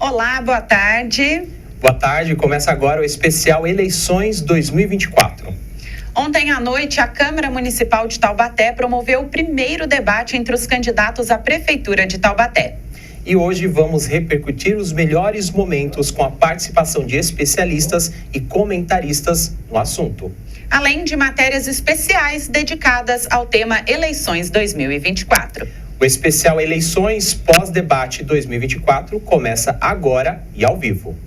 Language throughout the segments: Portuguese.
Olá, boa tarde. Boa tarde, começa agora o especial Eleições 2024. Ontem à noite, a Câmara Municipal de Taubaté promoveu o primeiro debate entre os candidatos à Prefeitura de Taubaté. E hoje vamos repercutir os melhores momentos com a participação de especialistas e comentaristas no assunto. Além de matérias especiais dedicadas ao tema Eleições 2024. O especial Eleições pós-debate 2024 começa agora e ao vivo.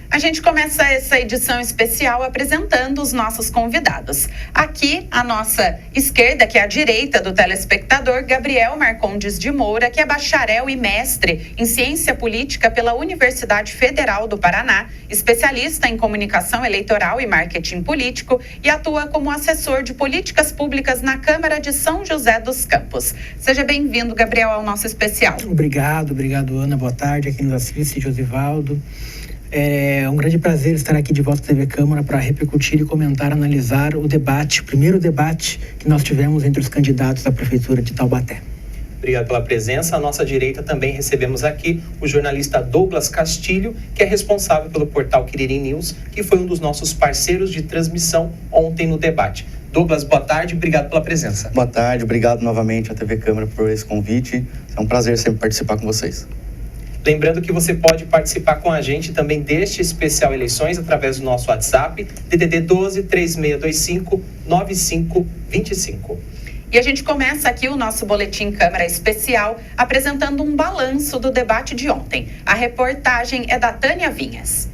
A gente começa essa edição especial apresentando os nossos convidados. Aqui, à nossa esquerda, que é a direita do telespectador, Gabriel Marcondes de Moura, que é bacharel e mestre em Ciência Política pela Universidade Federal do Paraná, especialista em comunicação eleitoral e marketing político e atua como assessor de políticas públicas na Câmara de São José dos Campos. Seja bem-vindo, Gabriel, ao nosso especial. Obrigado, Ana. Boa tarde, aqui nos assiste, Josivaldo. É um grande prazer estar aqui de volta à TV Câmara para repercutir e comentar, analisar o debate, o primeiro debate que nós tivemos entre os candidatos à Prefeitura de Taubaté. Obrigado pela presença. À nossa direita também recebemos aqui o jornalista Douglas Castilho, que é responsável pelo portal Quiririm News, que foi um dos nossos parceiros de transmissão ontem no debate. Douglas, boa tarde, obrigado pela presença. Boa tarde, obrigado novamente à TV Câmara por esse convite. É um prazer sempre participar com vocês. Lembrando que você pode participar com a gente também deste especial Eleições através do nosso WhatsApp, DDD 12 3625 9525. E a gente começa aqui o nosso Boletim Câmara Especial apresentando um balanço do debate de ontem. A reportagem é da Tânia Vinhas.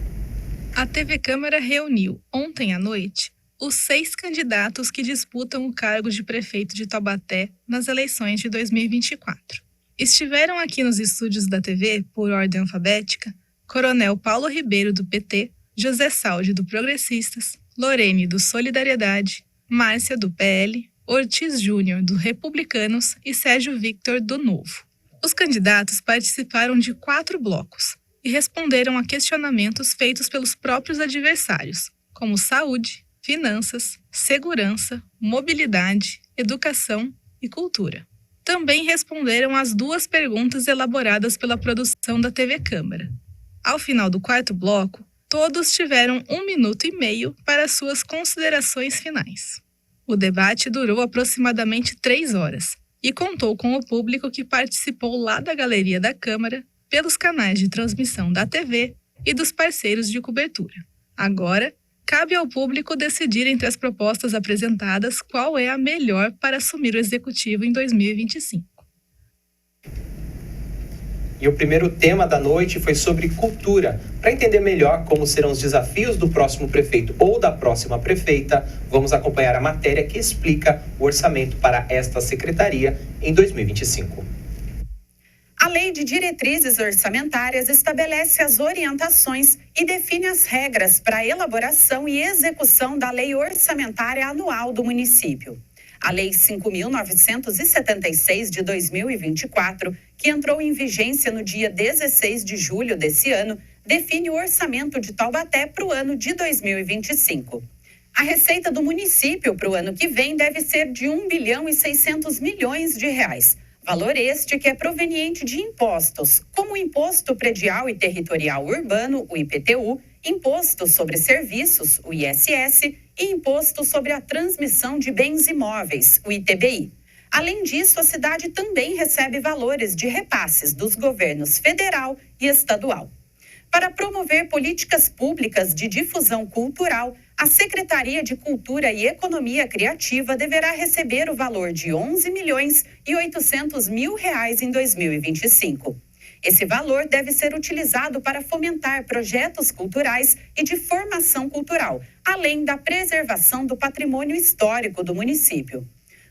A TV Câmara reuniu ontem à noite os 6 candidatos que disputam o cargo de prefeito de Taubaté nas eleições de 2024. Estiveram aqui nos estúdios da TV, por ordem alfabética, Coronel Paulo Ribeiro, do PT, José Saldi, do Progressistas, Lorene, do Solidariedade, Márcia, do PL, Ortiz Júnior, do Republicanos e Sérgio Victor, do Novo. Os candidatos participaram de 4 blocos e responderam a questionamentos feitos pelos próprios adversários, como saúde, finanças, segurança, mobilidade, educação e cultura. Também responderam às 2 perguntas elaboradas pela produção da TV Câmara. Ao final do 4º bloco, todos tiveram 1 minuto e meio para suas considerações finais. O debate durou aproximadamente 3 horas e contou com o público que participou lá da galeria da Câmara, pelos canais de transmissão da TV e dos parceiros de cobertura. Agora, cabe ao público decidir entre as propostas apresentadas qual é a melhor para assumir o executivo em 2025. E o primeiro tema da noite foi sobre cultura. Para entender melhor como serão os desafios do próximo prefeito ou da próxima prefeita, vamos acompanhar a matéria que explica o orçamento para esta secretaria em 2025. A Lei de Diretrizes Orçamentárias estabelece as orientações e define as regras para a elaboração e execução da Lei Orçamentária Anual do município. A Lei 5.976 de 2024, que entrou em vigência no dia 16 de julho desse ano, define o orçamento de Taubaté para o ano de 2025. A receita do município para o ano que vem deve ser de R$ 1,6 bilhão. Valor este que é proveniente de impostos, como o Imposto Predial e Territorial Urbano, o IPTU, Imposto sobre Serviços, o ISS, e Imposto sobre a Transmissão de Bens Imóveis, o ITBI. Além disso, a cidade também recebe valores de repasses dos governos federal e estadual. Para promover políticas públicas de difusão cultural, a Secretaria de Cultura e Economia Criativa deverá receber o valor de R$ 11.800.000 em 2025. Esse valor deve ser utilizado para fomentar projetos culturais e de formação cultural, além da preservação do patrimônio histórico do município.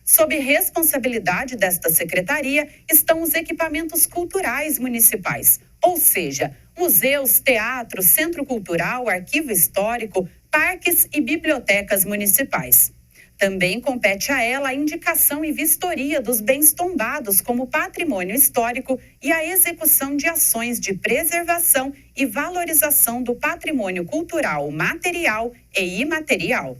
Sob responsabilidade desta secretaria estão os equipamentos culturais municipais, ou seja, museus, teatros, centro cultural, arquivo histórico, parques e bibliotecas municipais. Também compete a ela a indicação e vistoria dos bens tombados como patrimônio histórico e a execução de ações de preservação e valorização do patrimônio cultural material e imaterial.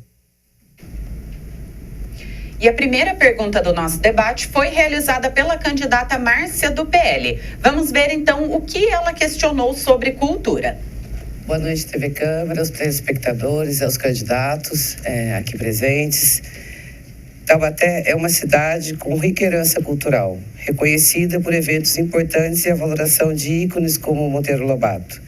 E a primeira pergunta do nosso debate foi realizada pela candidata Márcia do PL. Vamos ver então o que ela questionou sobre cultura. Boa noite, TV Câmara, aos telespectadores e aos candidatos aqui presentes. Taubaté é uma cidade com rica herança cultural, reconhecida por eventos importantes e a valoração de ícones como Monteiro Lobato.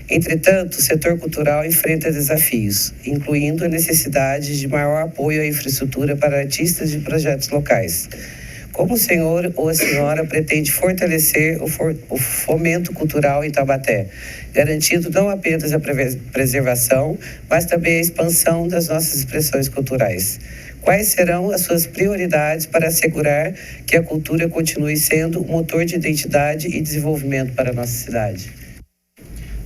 Entretanto, o setor cultural enfrenta desafios, incluindo a necessidade de maior apoio à infraestrutura para artistas e projetos locais. Como o senhor ou a senhora pretende fortalecer o fomento cultural em Taubaté, garantindo não apenas a preservação, mas também a expansão das nossas expressões culturais? Quais serão as suas prioridades para assegurar que a cultura continue sendo um motor de identidade e desenvolvimento para a nossa cidade?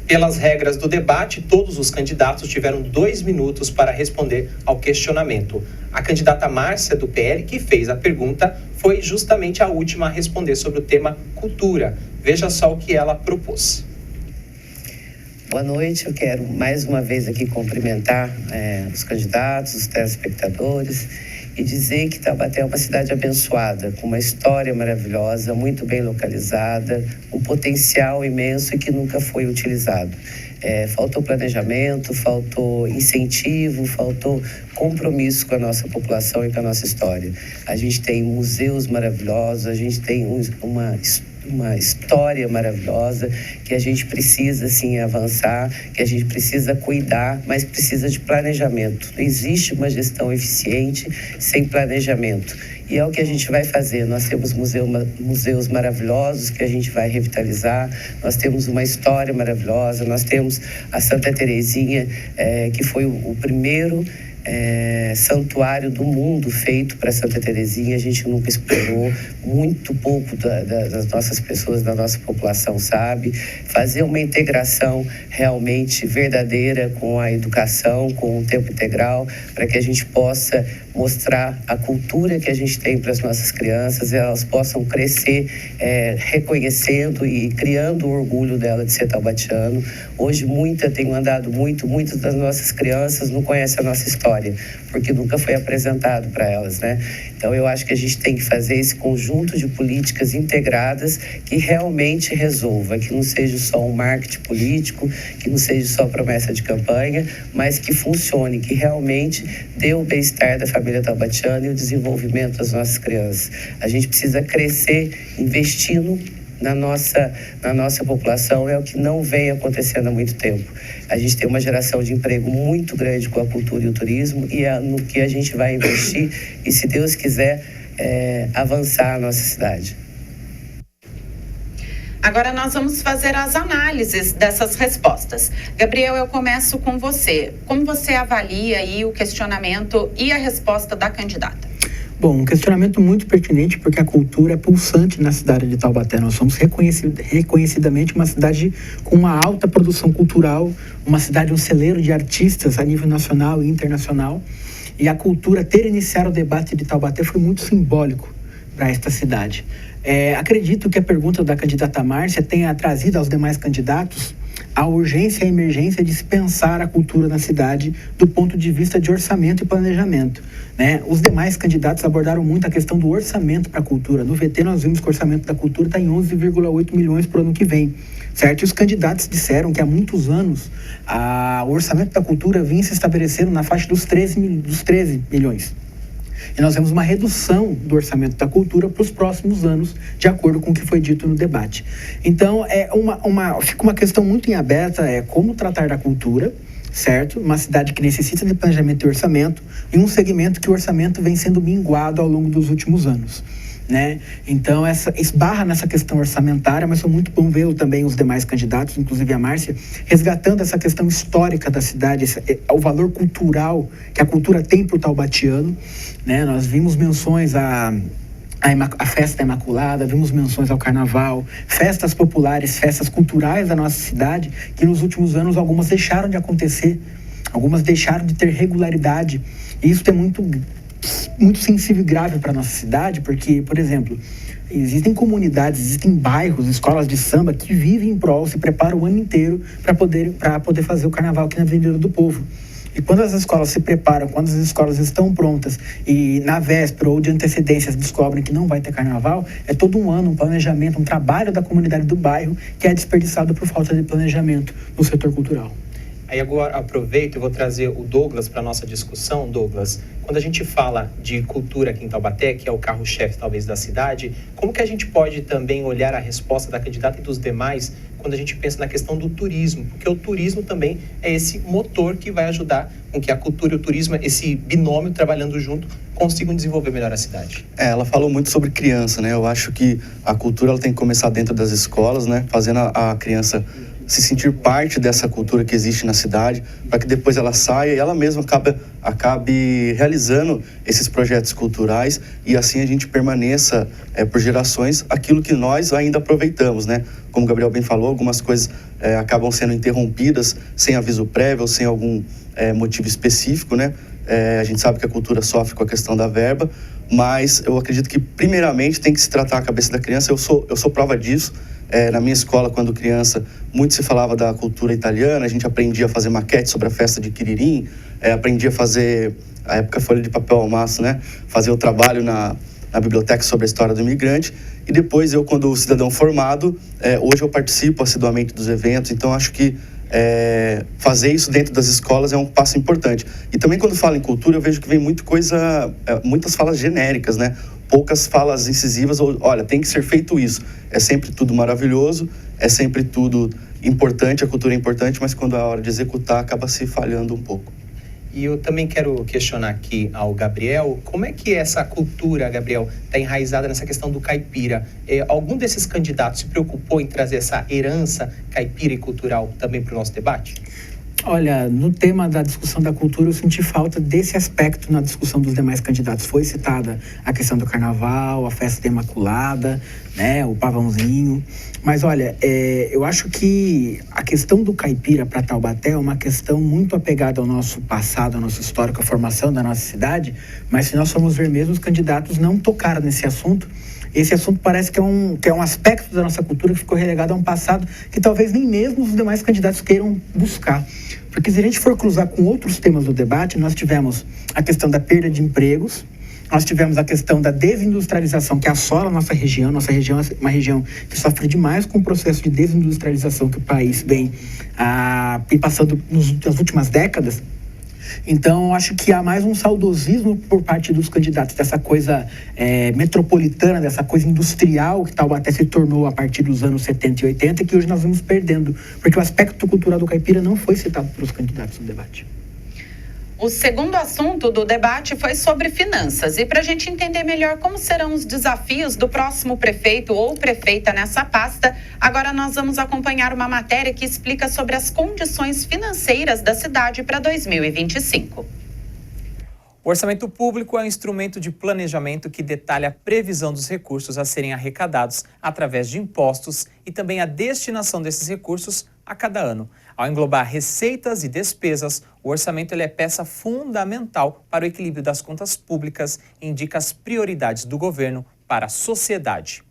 Pelas regras do debate, todos os candidatos tiveram 2 minutos para responder ao questionamento. A candidata Márcia, do PL, que fez a pergunta, foi justamente a última a responder sobre o tema cultura. Veja só o que ela propôs. Boa noite, eu quero mais uma vez aqui cumprimentar os candidatos, os telespectadores e dizer que Taubaté é uma cidade abençoada, com uma história maravilhosa, muito bem localizada, um potencial imenso e que nunca foi utilizado. Faltou planejamento, faltou incentivo, faltou compromisso com a nossa população e com a nossa história. A gente tem museus maravilhosos, a gente tem uma história maravilhosa que a gente precisa, sim, avançar, que a gente precisa cuidar, mas precisa de planejamento. Não existe uma gestão eficiente sem planejamento. E é o que a gente vai fazer. Nós temos museus maravilhosos que a gente vai revitalizar, nós temos uma história maravilhosa, nós temos a Santa Terezinha, que foi o primeiro santuário do mundo feito para Santa Terezinha. A gente nunca explorou, muito pouco das nossas pessoas, da nossa população sabe. Fazer uma integração realmente verdadeira com a educação, com o tempo integral, para que a gente possa mostrar a cultura que a gente tem para as nossas crianças, e elas possam crescer reconhecendo e criando o orgulho dela de ser taubatiano. Hoje muitas das nossas crianças não conhecem a nossa história, porque nunca foi apresentado para elas, né? Então eu acho que a gente tem que fazer esse conjunto de políticas integradas que realmente resolva, que não seja só um marketing político, que não seja só promessa de campanha, mas que funcione, que realmente dê o bem-estar da família taubatiana e o desenvolvimento das nossas crianças. A gente precisa crescer investindo na nossa população, é o que não vem acontecendo há muito tempo. A gente tem uma geração de emprego muito grande com a cultura e o turismo, e é no que a gente vai investir e, se Deus quiser, avançar a nossa cidade. Agora nós vamos fazer as análises dessas respostas. Gabriel, eu começo com você. Como você avalia aí o questionamento e a resposta da candidata? Bom, um questionamento muito pertinente, porque a cultura é pulsante na cidade de Taubaté. Nós somos reconhecidamente uma cidade com uma alta produção cultural, uma cidade, um celeiro de artistas a nível nacional e internacional. E a cultura ter iniciado o debate de Taubaté foi muito simbólico para esta cidade. Acredito que a pergunta da candidata Márcia tenha trazido aos demais candidatos a urgência e a emergência de se pensar a cultura na cidade do ponto de vista de orçamento e planejamento, né? Os demais candidatos abordaram muito a questão do orçamento para a cultura. No VT nós vimos que o orçamento da cultura está em 11,8 milhões para o ano que vem, certo? E os candidatos disseram que há muitos anos o orçamento da cultura vinha se estabelecendo na faixa dos 13 milhões. E nós vemos uma redução do orçamento da cultura para os próximos anos, de acordo com o que foi dito no debate. Então, fica uma questão muito em aberta, como tratar da cultura, certo? Uma cidade que necessita de planejamento e orçamento, e um segmento que o orçamento vem sendo minguado ao longo dos últimos anos, né? Então, esbarra nessa questão orçamentária, mas foi muito bom ver também os demais candidatos, inclusive a Márcia, resgatando essa questão histórica da cidade, o valor cultural que a cultura tem para o taubatiano, né? Nós vimos menções a Festa Imaculada, vimos menções ao Carnaval, festas populares, festas culturais da nossa cidade, que nos últimos anos algumas deixaram de acontecer, algumas deixaram de ter regularidade. E isso é muito sensível e grave para a nossa cidade, porque, por exemplo, existem comunidades, existem bairros, escolas de samba que vivem em prol, se preparam o ano inteiro para poder fazer o carnaval aqui na Avenida do Povo. E quando as escolas se preparam, quando as escolas estão prontas e na véspera ou de antecedências descobrem que não vai ter carnaval, é todo um ano, um planejamento, um trabalho da comunidade do bairro que é desperdiçado por falta de planejamento no setor cultural. Aí agora aproveito e vou trazer o Douglas para a nossa discussão. Douglas, quando a gente fala de cultura aqui em Taubaté, que é o carro-chefe talvez da cidade, como que a gente pode também olhar a resposta da candidata e dos demais quando a gente pensa na questão do turismo? Porque o turismo também é esse motor que vai ajudar com que a cultura e o turismo, esse binômio trabalhando junto, consigam desenvolver melhor a cidade. Ela falou muito sobre criança, né? Eu acho que a cultura ela tem que começar dentro das escolas, né? Fazendo a criança se sentir parte dessa cultura que existe na cidade, para que depois ela saia e ela mesma acabe realizando esses projetos culturais e assim a gente permaneça por gerações aquilo que nós ainda aproveitamos, né? Como o Gabriel bem falou, algumas coisas acabam sendo interrompidas sem aviso prévio, sem algum motivo específico, né? A gente sabe que a cultura sofre com a questão da verba, mas eu acredito que primeiramente tem que se tratar a cabeça da criança. Eu sou prova disso. Na minha escola, quando criança, muito se falava da cultura italiana, a gente aprendia a fazer maquete sobre a festa de Quiririm, aprendia a fazer, a época folha de papel ao maço, né? Fazer o trabalho na biblioteca sobre a história do imigrante. E depois eu, quando cidadão formado, hoje eu participo assiduamente dos eventos, então acho que fazer isso dentro das escolas é um passo importante. E também quando falo em cultura, eu vejo que vem muitas falas genéricas, né? Poucas falas incisivas, olha, tem que ser feito isso. É sempre tudo maravilhoso, é sempre tudo importante, a cultura é importante, mas quando é a hora de executar, acaba se falhando um pouco. E eu também quero questionar aqui ao Gabriel, como é que essa cultura, Gabriel, está enraizada nessa questão do caipira? Algum desses candidatos se preocupou em trazer essa herança caipira e cultural também para o nosso debate? Olha, no tema da discussão da cultura, eu senti falta desse aspecto na discussão dos demais candidatos. Foi citada a questão do carnaval, a festa da Imaculada, né, o pavãozinho. Mas, olha, eu acho que a questão do caipira para Taubaté é uma questão muito apegada ao nosso passado, ao nosso histórico, à formação da nossa cidade. Mas, se nós formos ver mesmo, os candidatos não tocaram nesse assunto. Esse assunto parece que é um aspecto da nossa cultura que ficou relegado a um passado que talvez nem mesmo os demais candidatos queiram buscar. Porque se a gente for cruzar com outros temas do debate, nós tivemos a questão da perda de empregos, nós tivemos a questão da desindustrialização que assola a nossa região é uma região que sofre demais com o processo de desindustrialização que o país vem passando nas últimas décadas. Então, acho que há mais um saudosismo por parte dos candidatos dessa coisa metropolitana, dessa coisa industrial que Taubaté se tornou a partir dos anos 70 e 80 e que hoje nós vamos perdendo, porque o aspecto cultural do caipira não foi citado pelos candidatos no debate. O segundo assunto do debate foi sobre finanças. E para a gente entender melhor como serão os desafios do próximo prefeito ou prefeita nessa pasta, agora nós vamos acompanhar uma matéria que explica sobre as condições financeiras da cidade para 2025. O orçamento público é um instrumento de planejamento que detalha a previsão dos recursos a serem arrecadados através de impostos e também a destinação desses recursos a cada ano. Ao englobar receitas e despesas, o orçamento é peça fundamental para o equilíbrio das contas públicas e indica as prioridades do governo para a sociedade.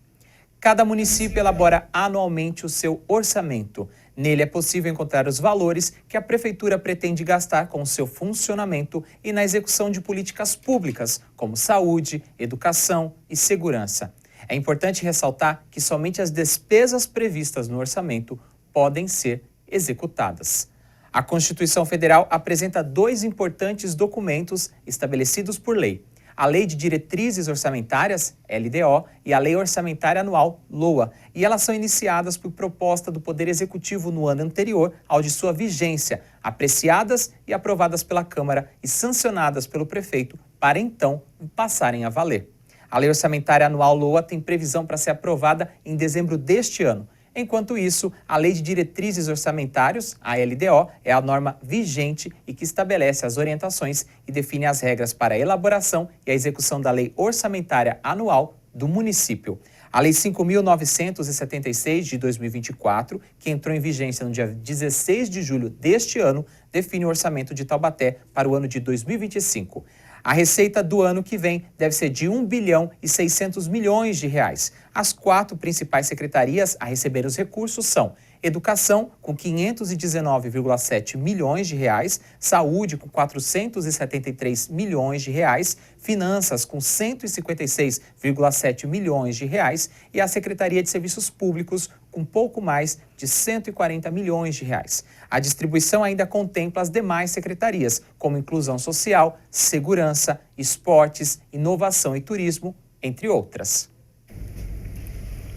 Cada município elabora anualmente o seu orçamento. Nele é possível encontrar os valores que a prefeitura pretende gastar com o seu funcionamento e na execução de políticas públicas, como saúde, educação e segurança. É importante ressaltar que somente as despesas previstas no orçamento podem ser executadas. A Constituição Federal apresenta 2 importantes documentos estabelecidos por lei: a Lei de Diretrizes Orçamentárias, LDO, e a Lei Orçamentária Anual, LOA, e elas são iniciadas por proposta do Poder Executivo no ano anterior ao de sua vigência, apreciadas e aprovadas pela Câmara e sancionadas pelo prefeito para então passarem a valer. A Lei Orçamentária Anual LOA tem previsão para ser aprovada em dezembro deste ano. Enquanto isso, a Lei de Diretrizes Orçamentárias, a LDO, é a norma vigente e que estabelece as orientações e define as regras para a elaboração e a execução da Lei Orçamentária Anual do município. A Lei 5.976 de 2024, que entrou em vigência no dia 16 de julho deste ano, define o orçamento de Taubaté para o ano de 2025. A receita do ano que vem deve ser de 1 bilhão e 600 milhões de reais. As 4 principais secretarias a receber os recursos são Educação, com 519,7 milhões de reais, Saúde, com 473 milhões de reais, Finanças, com 156,7 milhões de reais e a Secretaria de Serviços Públicos, com pouco mais de 140 milhões de reais. A distribuição ainda contempla as demais secretarias, como Inclusão Social, Segurança, Esportes, Inovação e Turismo, entre outras.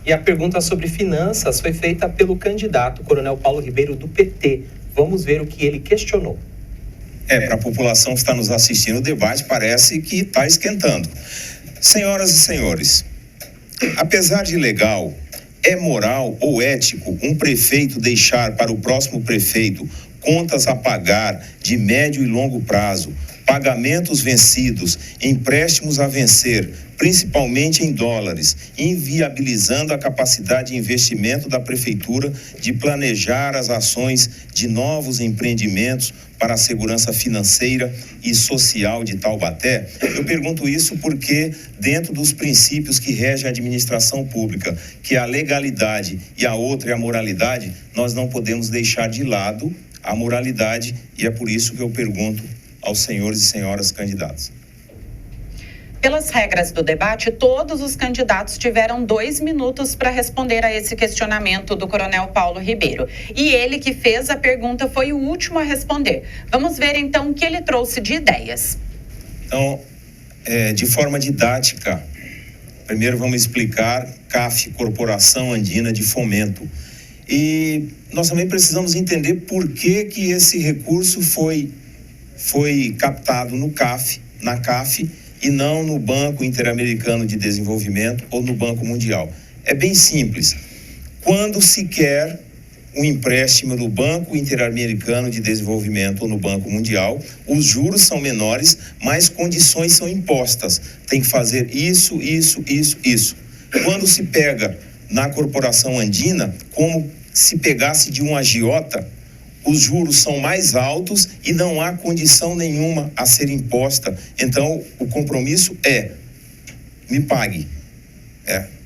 E a pergunta sobre finanças foi feita pelo candidato Coronel Paulo Ribeiro, do PT. Vamos ver o que ele questionou. Para a população que está nos assistindo, o debate parece que está esquentando. Senhoras e senhores, apesar de legal, é moral ou ético um prefeito deixar para o próximo prefeito contas a pagar de médio e longo prazo, pagamentos vencidos, empréstimos a vencer, principalmente em dólares, inviabilizando a capacidade de investimento da prefeitura de planejar as ações de novos empreendimentos para a segurança financeira e social de Taubaté? Eu pergunto isso porque, dentro dos princípios que regem a administração pública, que é a legalidade e a outra é a moralidade, nós não podemos deixar de lado a moralidade, e é por isso que eu pergunto aos senhores e senhoras candidatos. Pelas regras do debate, todos os candidatos tiveram 2 minutos para responder a esse questionamento do Coronel Paulo Ribeiro. E ele que fez a pergunta foi o último a responder. Vamos ver então o que ele trouxe de ideias. Então, de forma didática, primeiro vamos explicar CAF, Corporação Andina de Fomento. E nós também precisamos entender por que esse recurso foi captado no CAF, na CAF, e não no Banco Interamericano de Desenvolvimento ou no Banco Mundial. É bem simples. Quando se quer um empréstimo no Banco Interamericano de Desenvolvimento ou no Banco Mundial, os juros são menores, mas condições são impostas. Tem que fazer isso. Quando se pega na Corporação Andina, como se pegasse de um agiota, os juros são mais altos e não há condição nenhuma a ser imposta. Então, o compromisso é, me pague.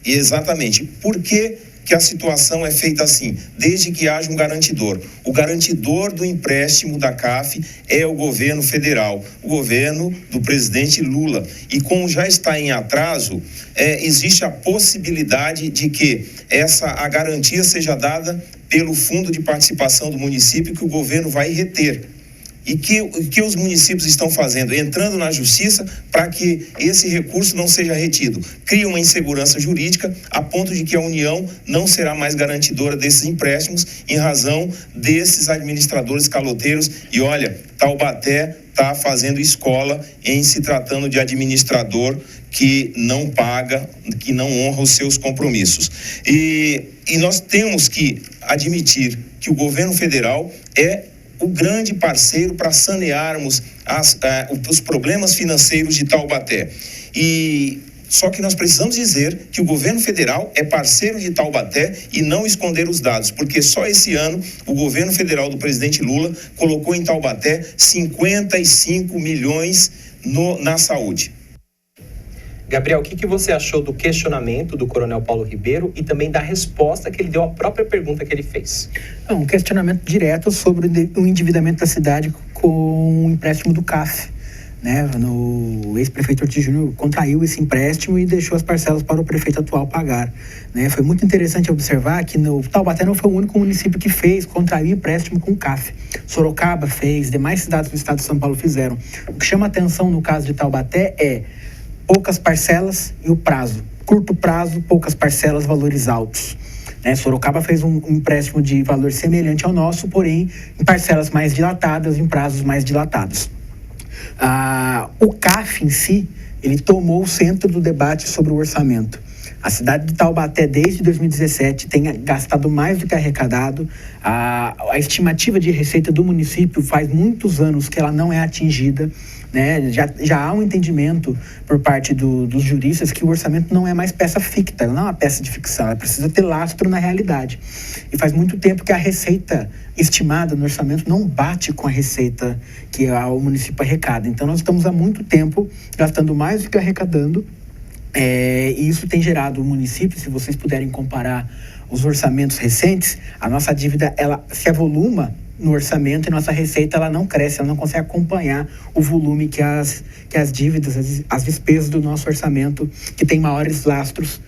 E exatamente, por que a situação é feita assim? Desde que haja um garantidor. O garantidor do empréstimo da CAF é o governo federal, o governo do presidente Lula. E como já está em atraso, existe a possibilidade de que a garantia seja dada pelo fundo de participação do município, que o governo vai reter. E que os municípios estão fazendo? Entrando na justiça para que esse recurso não seja retido. Cria uma insegurança jurídica a ponto de que a União não será mais garantidora desses empréstimos em razão desses administradores caloteiros. E olha, Taubaté está fazendo escola em se tratando de administrador que não paga, que não honra os seus compromissos. E nós temos que admitir que o governo federal é o grande parceiro para sanearmos os problemas financeiros de Taubaté. Só que nós precisamos dizer que o governo federal é parceiro de Taubaté e não esconder os dados, porque só esse ano o governo federal do presidente Lula colocou em Taubaté 55 milhões na saúde. Gabriel, o que você achou do questionamento do Coronel Paulo Ribeiro e também da resposta que ele deu à própria pergunta que ele fez? Um questionamento direto sobre o endividamento da cidade com o empréstimo do CAF. O ex-prefeito Ortiz Júnior contraiu esse empréstimo e deixou as parcelas para o prefeito atual pagar. Foi muito interessante observar que Taubaté não foi o único município que contraiu empréstimo com o CAF. Sorocaba fez, demais cidades do estado de São Paulo fizeram. O que chama atenção no caso de Taubaté é poucas parcelas e o prazo. Curto prazo, poucas parcelas, valores altos. Sorocaba fez um empréstimo de valor semelhante ao nosso, porém em parcelas mais dilatadas, em prazos mais dilatados. O CAF em si, ele tomou o centro do debate sobre o orçamento. A cidade de Taubaté, desde 2017, tem gastado mais do que arrecadado. A estimativa de receita do município faz muitos anos que ela não é atingida. né? Já há um entendimento por parte dos juristas que o orçamento não é mais peça ficta, ela não é uma peça de ficção, ela precisa ter lastro na realidade. E faz muito tempo que a receita estimada no orçamento não bate com a receita que o município arrecada. Então, nós estamos há muito tempo gastando mais do que arrecadando, e isso tem gerado o município, se vocês puderem comparar os orçamentos recentes, a nossa dívida ela se avoluma no orçamento e nossa receita ela não cresce, ela não consegue acompanhar o volume que as dívidas, as despesas do nosso orçamento, que tem maiores lastros,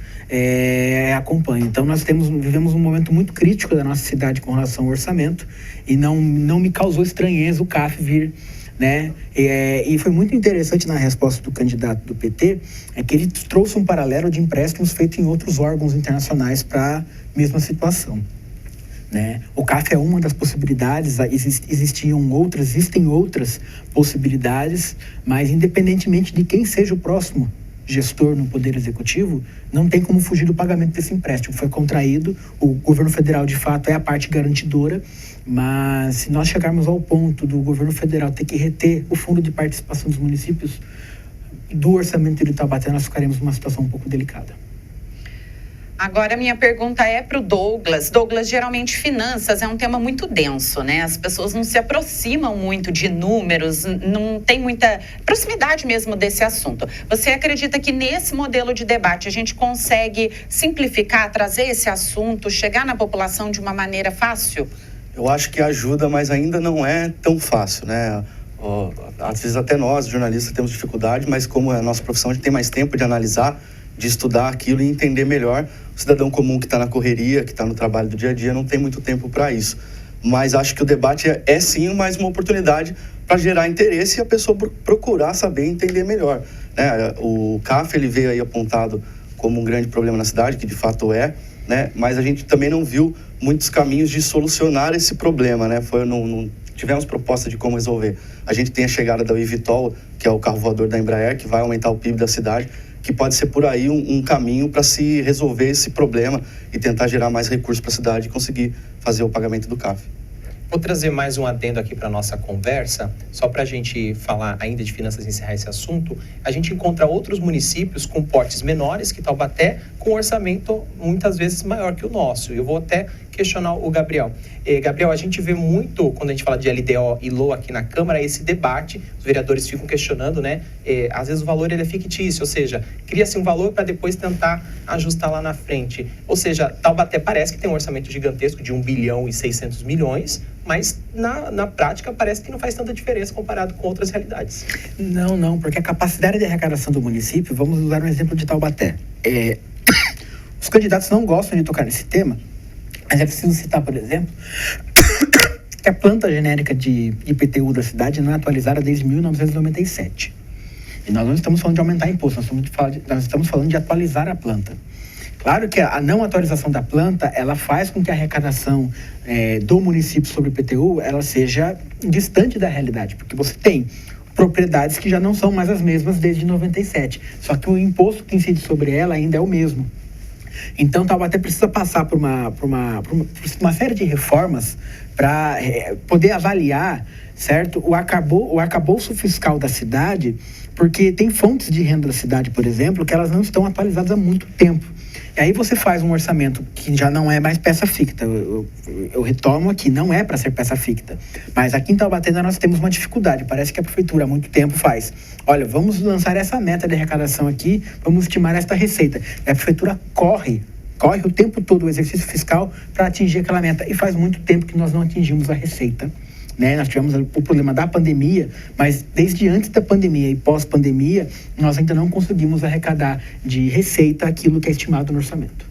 acompanham. Então, nós vivemos um momento muito crítico da nossa cidade com relação ao orçamento e não me causou estranheza o CAF vir, né? E foi muito interessante na resposta do candidato do PT, que ele trouxe um paralelo de empréstimos feitos em outros órgãos internacionais para a mesma situação, né? O CAF é uma das possibilidades, existem outras possibilidades, mas independentemente de quem seja o próximo gestor no Poder Executivo, não tem como fugir do pagamento desse empréstimo. Foi contraído, o governo federal de fato é a parte garantidora, mas se nós chegarmos ao ponto do governo federal ter que reter o fundo de participação dos municípios do orçamento de Taubaté, nós ficaremos numa situação um pouco delicada. Agora, minha pergunta é para o Douglas. Douglas, geralmente finanças é um tema muito denso, né? As pessoas não se aproximam muito de números, não tem muita proximidade mesmo desse assunto. Você acredita que nesse modelo de debate a gente consegue simplificar, trazer esse assunto, chegar na população de uma maneira fácil? Eu acho que ajuda, mas ainda não é tão fácil, né? Às vezes até nós, jornalistas, temos dificuldade, mas como é a nossa profissão, a gente tem mais tempo de analisar, de estudar aquilo e entender melhor. O cidadão comum que está na correria, que está no trabalho do dia a dia, não tem muito tempo para isso. Mas acho que o debate é sim mais uma oportunidade para gerar interesse e a pessoa procurar saber e entender melhor, né? O CAF ele veio aí apontado como um grande problema na cidade, que de fato é, né? Mas a gente também não viu muitos caminhos de solucionar esse problema, né? Não tivemos proposta de como resolver. A gente tem a chegada da eVTOL, que é o carro voador da Embraer, que vai aumentar o PIB da cidade, que pode ser por aí um caminho para se resolver esse problema e tentar gerar mais recursos para a cidade e conseguir fazer o pagamento do CAF. Vou trazer mais um adendo aqui para a nossa conversa, só para a gente falar ainda de finanças e encerrar esse assunto. A gente encontra outros municípios com portes menores que Taubaté, com orçamento muitas vezes maior que o nosso. Eu vou até questionar o Gabriel. Gabriel, a gente vê muito, quando a gente fala de LDO e LOA aqui na Câmara, esse debate, os vereadores ficam questionando, né? Às vezes o valor ele é fictício, ou seja, cria-se um valor para depois tentar ajustar lá na frente. Ou seja, Taubaté parece que tem um orçamento gigantesco de 1 bilhão e 600 milhões, mas na prática parece que não faz tanta diferença comparado com outras realidades. Não, porque a capacidade de arrecadação do município, vamos usar um exemplo de Taubaté. Os candidatos não gostam de tocar nesse tema, mas é preciso citar, por exemplo, que a planta genérica de IPTU da cidade não é atualizada desde 1997. E nós não estamos falando de aumentar imposto, nós estamos falando de atualizar a planta. Claro que a não atualização da planta, ela faz com que a arrecadação do município sobre IPTU, ela seja distante da realidade, porque você tem propriedades que já não são mais as mesmas desde 97, só que o imposto que incide sobre ela ainda é o mesmo. Então, Taubaté precisa passar por uma série de reformas para poder avaliar, certo, o arcabouço fiscal da cidade, porque tem fontes de renda da cidade, por exemplo, que elas não estão atualizadas há muito tempo. E aí você faz um orçamento que já não é mais peça ficta. Eu retomo aqui, não é para ser peça ficta. Mas aqui em Taubaté nós temos uma dificuldade. Parece que a prefeitura há muito tempo faz. Olha, vamos lançar essa meta de arrecadação aqui, vamos estimar esta receita. E a prefeitura corre o tempo todo o exercício fiscal para atingir aquela meta. E faz muito tempo que nós não atingimos a receita, né? Nós tivemos o problema da pandemia, mas desde antes da pandemia e pós-pandemia, nós ainda não conseguimos arrecadar de receita aquilo que é estimado no orçamento.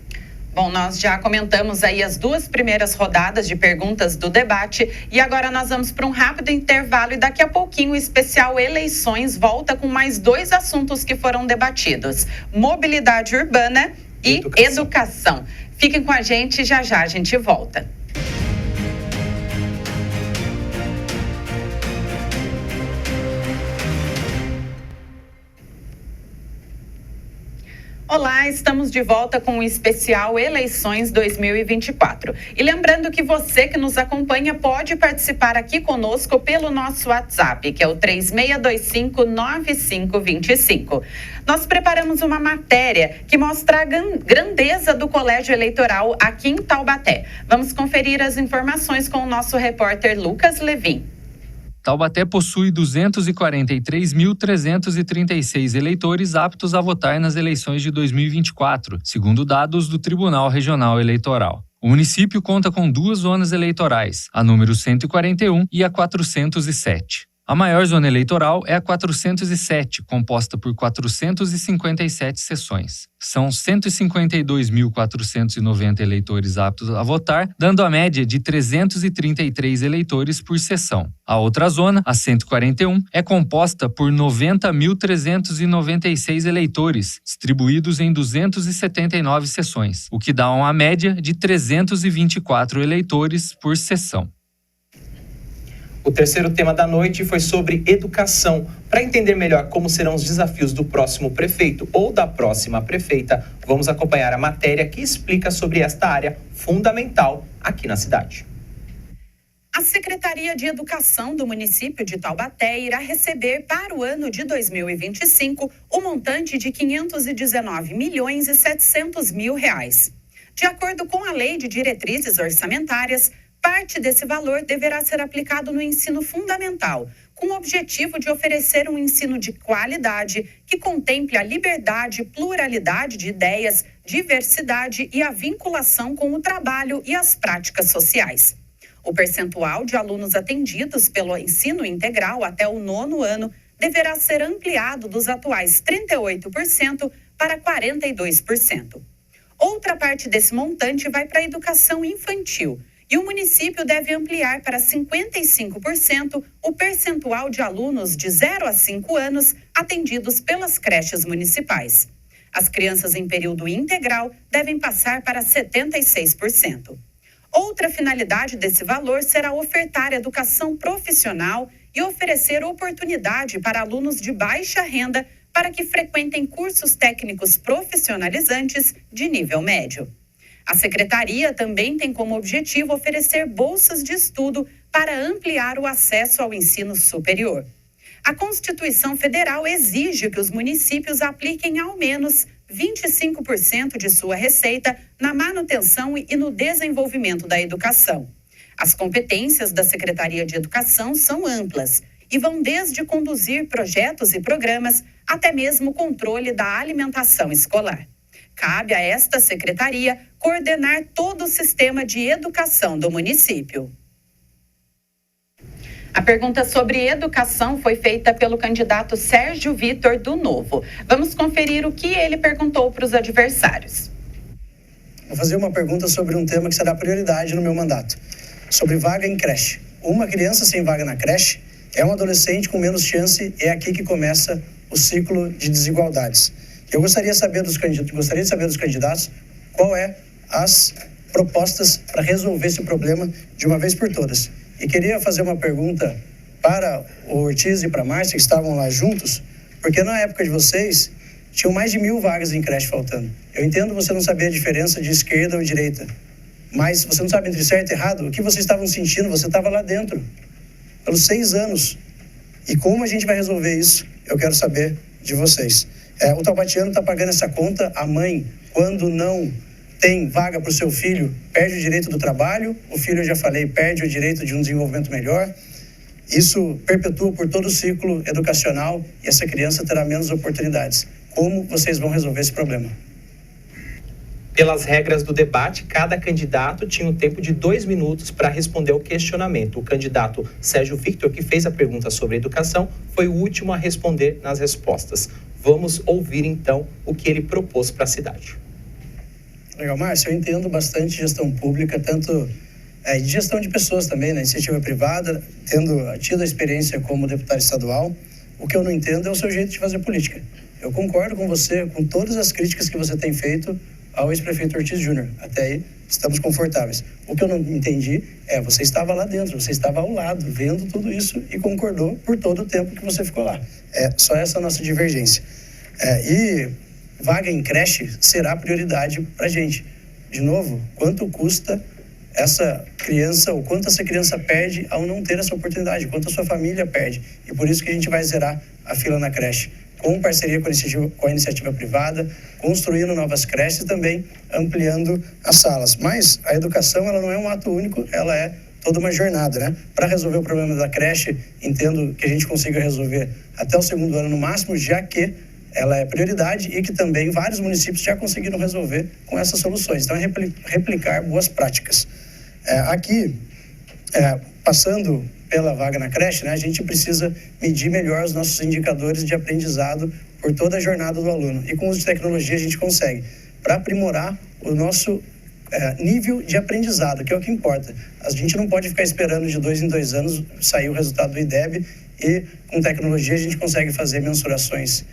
Bom, nós já comentamos aí as duas primeiras rodadas de perguntas do debate e agora nós vamos para um rápido intervalo e daqui a pouquinho o especial Eleições volta com mais 2 assuntos que foram debatidos: mobilidade urbana e educação. Fiquem com a gente, já a gente volta. Olá, estamos de volta com o especial Eleições 2024. E lembrando que você que nos acompanha pode participar aqui conosco pelo nosso WhatsApp, que é o 3625-9525. Nós preparamos uma matéria que mostra a grandeza do colégio eleitoral aqui em Taubaté. Vamos conferir as informações com o nosso repórter Lucas Levin. Taubaté possui 243.336 eleitores aptos a votar nas eleições de 2024, segundo dados do Tribunal Regional Eleitoral. O município conta com 2 zonas eleitorais, a número 141 e a 407. A maior zona eleitoral é a 407, composta por 457 seções. São 152.490 eleitores aptos a votar, dando a média de 333 eleitores por seção. A outra zona, a 141, é composta por 90.396 eleitores, distribuídos em 279 seções, o que dá uma média de 324 eleitores por seção. O terceiro tema da noite foi sobre educação. Para entender melhor como serão os desafios do próximo prefeito ou da próxima prefeita, vamos acompanhar a matéria que explica sobre esta área fundamental aqui na cidade. A Secretaria de Educação do município de Taubaté irá receber para o ano de 2025 o montante de R$ 519.700.000. De acordo com a Lei de Diretrizes Orçamentárias, parte desse valor deverá ser aplicado no ensino fundamental, com o objetivo de oferecer um ensino de qualidade que contemple a liberdade, pluralidade de ideias, diversidade e a vinculação com o trabalho e as práticas sociais. O percentual de alunos atendidos pelo ensino integral até o 9º ano deverá ser ampliado dos atuais 38% para 42%. Outra parte desse montante vai para a educação infantil, e o município deve ampliar para 55% o percentual de alunos de 0 a 5 anos atendidos pelas creches municipais. As crianças em período integral devem passar para 76%. Outra finalidade desse valor será ofertar educação profissional e oferecer oportunidade para alunos de baixa renda para que frequentem cursos técnicos profissionalizantes de nível médio. A Secretaria também tem como objetivo oferecer bolsas de estudo para ampliar o acesso ao ensino superior. A Constituição Federal exige que os municípios apliquem ao menos 25% de sua receita na manutenção e no desenvolvimento da educação. As competências da Secretaria de Educação são amplas e vão desde conduzir projetos e programas até mesmo o controle da alimentação escolar. Cabe a esta secretaria coordenar todo o sistema de educação do município. A pergunta sobre educação foi feita pelo candidato Sérgio Vitor do Novo. Vamos conferir o que ele perguntou para os adversários. Vou fazer uma pergunta sobre um tema que será prioridade no meu mandato, sobre vaga em creche. Uma criança sem vaga na creche é um adolescente com menos chance, é aqui que começa o ciclo de desigualdades. Eu gostaria de saber dos candidatos qual é as propostas para resolver esse problema de uma vez por todas. E queria fazer uma pergunta para o Ortiz e para a Márcia, que estavam lá juntos, porque na época de vocês, tinham mais de 1.000 vagas em creche faltando. Eu entendo você não saber a diferença de esquerda ou direita, mas você não sabe entre certo e errado. O que vocês estavam sentindo, você estava lá dentro, pelos 6 anos. E como a gente vai resolver isso, eu quero saber de vocês. O taubatiano está pagando essa conta, a mãe, quando não tem vaga para o seu filho, perde o direito do trabalho, o filho, eu já falei, perde o direito de um desenvolvimento melhor. Isso perpetua por todo o ciclo educacional e essa criança terá menos oportunidades. Como vocês vão resolver esse problema? Pelas regras do debate, cada candidato tinha um tempo de 2 minutos para responder ao questionamento. O candidato Sérgio Victor, que fez a pergunta sobre educação, foi o último a responder nas respostas. Vamos ouvir, então, o que ele propôs para a cidade. Legal, Márcio, eu entendo bastante gestão pública, tanto de gestão de pessoas também, na iniciativa privada, tendo tido a experiência como deputado estadual. O que eu não entendo é o seu jeito de fazer política. Eu concordo com você, com todas as críticas que você tem feito ao ex-prefeito Ortiz Júnior. Até aí, estamos confortáveis. O que eu não entendi é, você estava lá dentro, você estava ao lado, vendo tudo isso e concordou por todo o tempo que você ficou lá. É só essa nossa divergência. E vaga em creche será prioridade para a gente. De novo, quanto custa essa criança, ou quanto essa criança perde ao não ter essa oportunidade, quanto a sua família perde. E por isso que a gente vai zerar a fila na creche, com parceria com a iniciativa privada, construindo novas creches e também ampliando as salas. Mas a educação, ela não é um ato único, ela é toda uma jornada, né? Para resolver o problema da creche, entendo que a gente consiga resolver até o 2º ano no máximo, já que ela é prioridade e que também vários municípios já conseguiram resolver com essas soluções. Então, é replicar boas práticas. Passando pela vaga na creche, né, a gente precisa medir melhor os nossos indicadores de aprendizado por toda a jornada do aluno. E com o uso de tecnologia a gente consegue, para aprimorar o nosso nível de aprendizado, que é o que importa. A gente não pode ficar esperando de 2 em 2 anos sair o resultado do IDEB, e com tecnologia a gente consegue fazer mensurações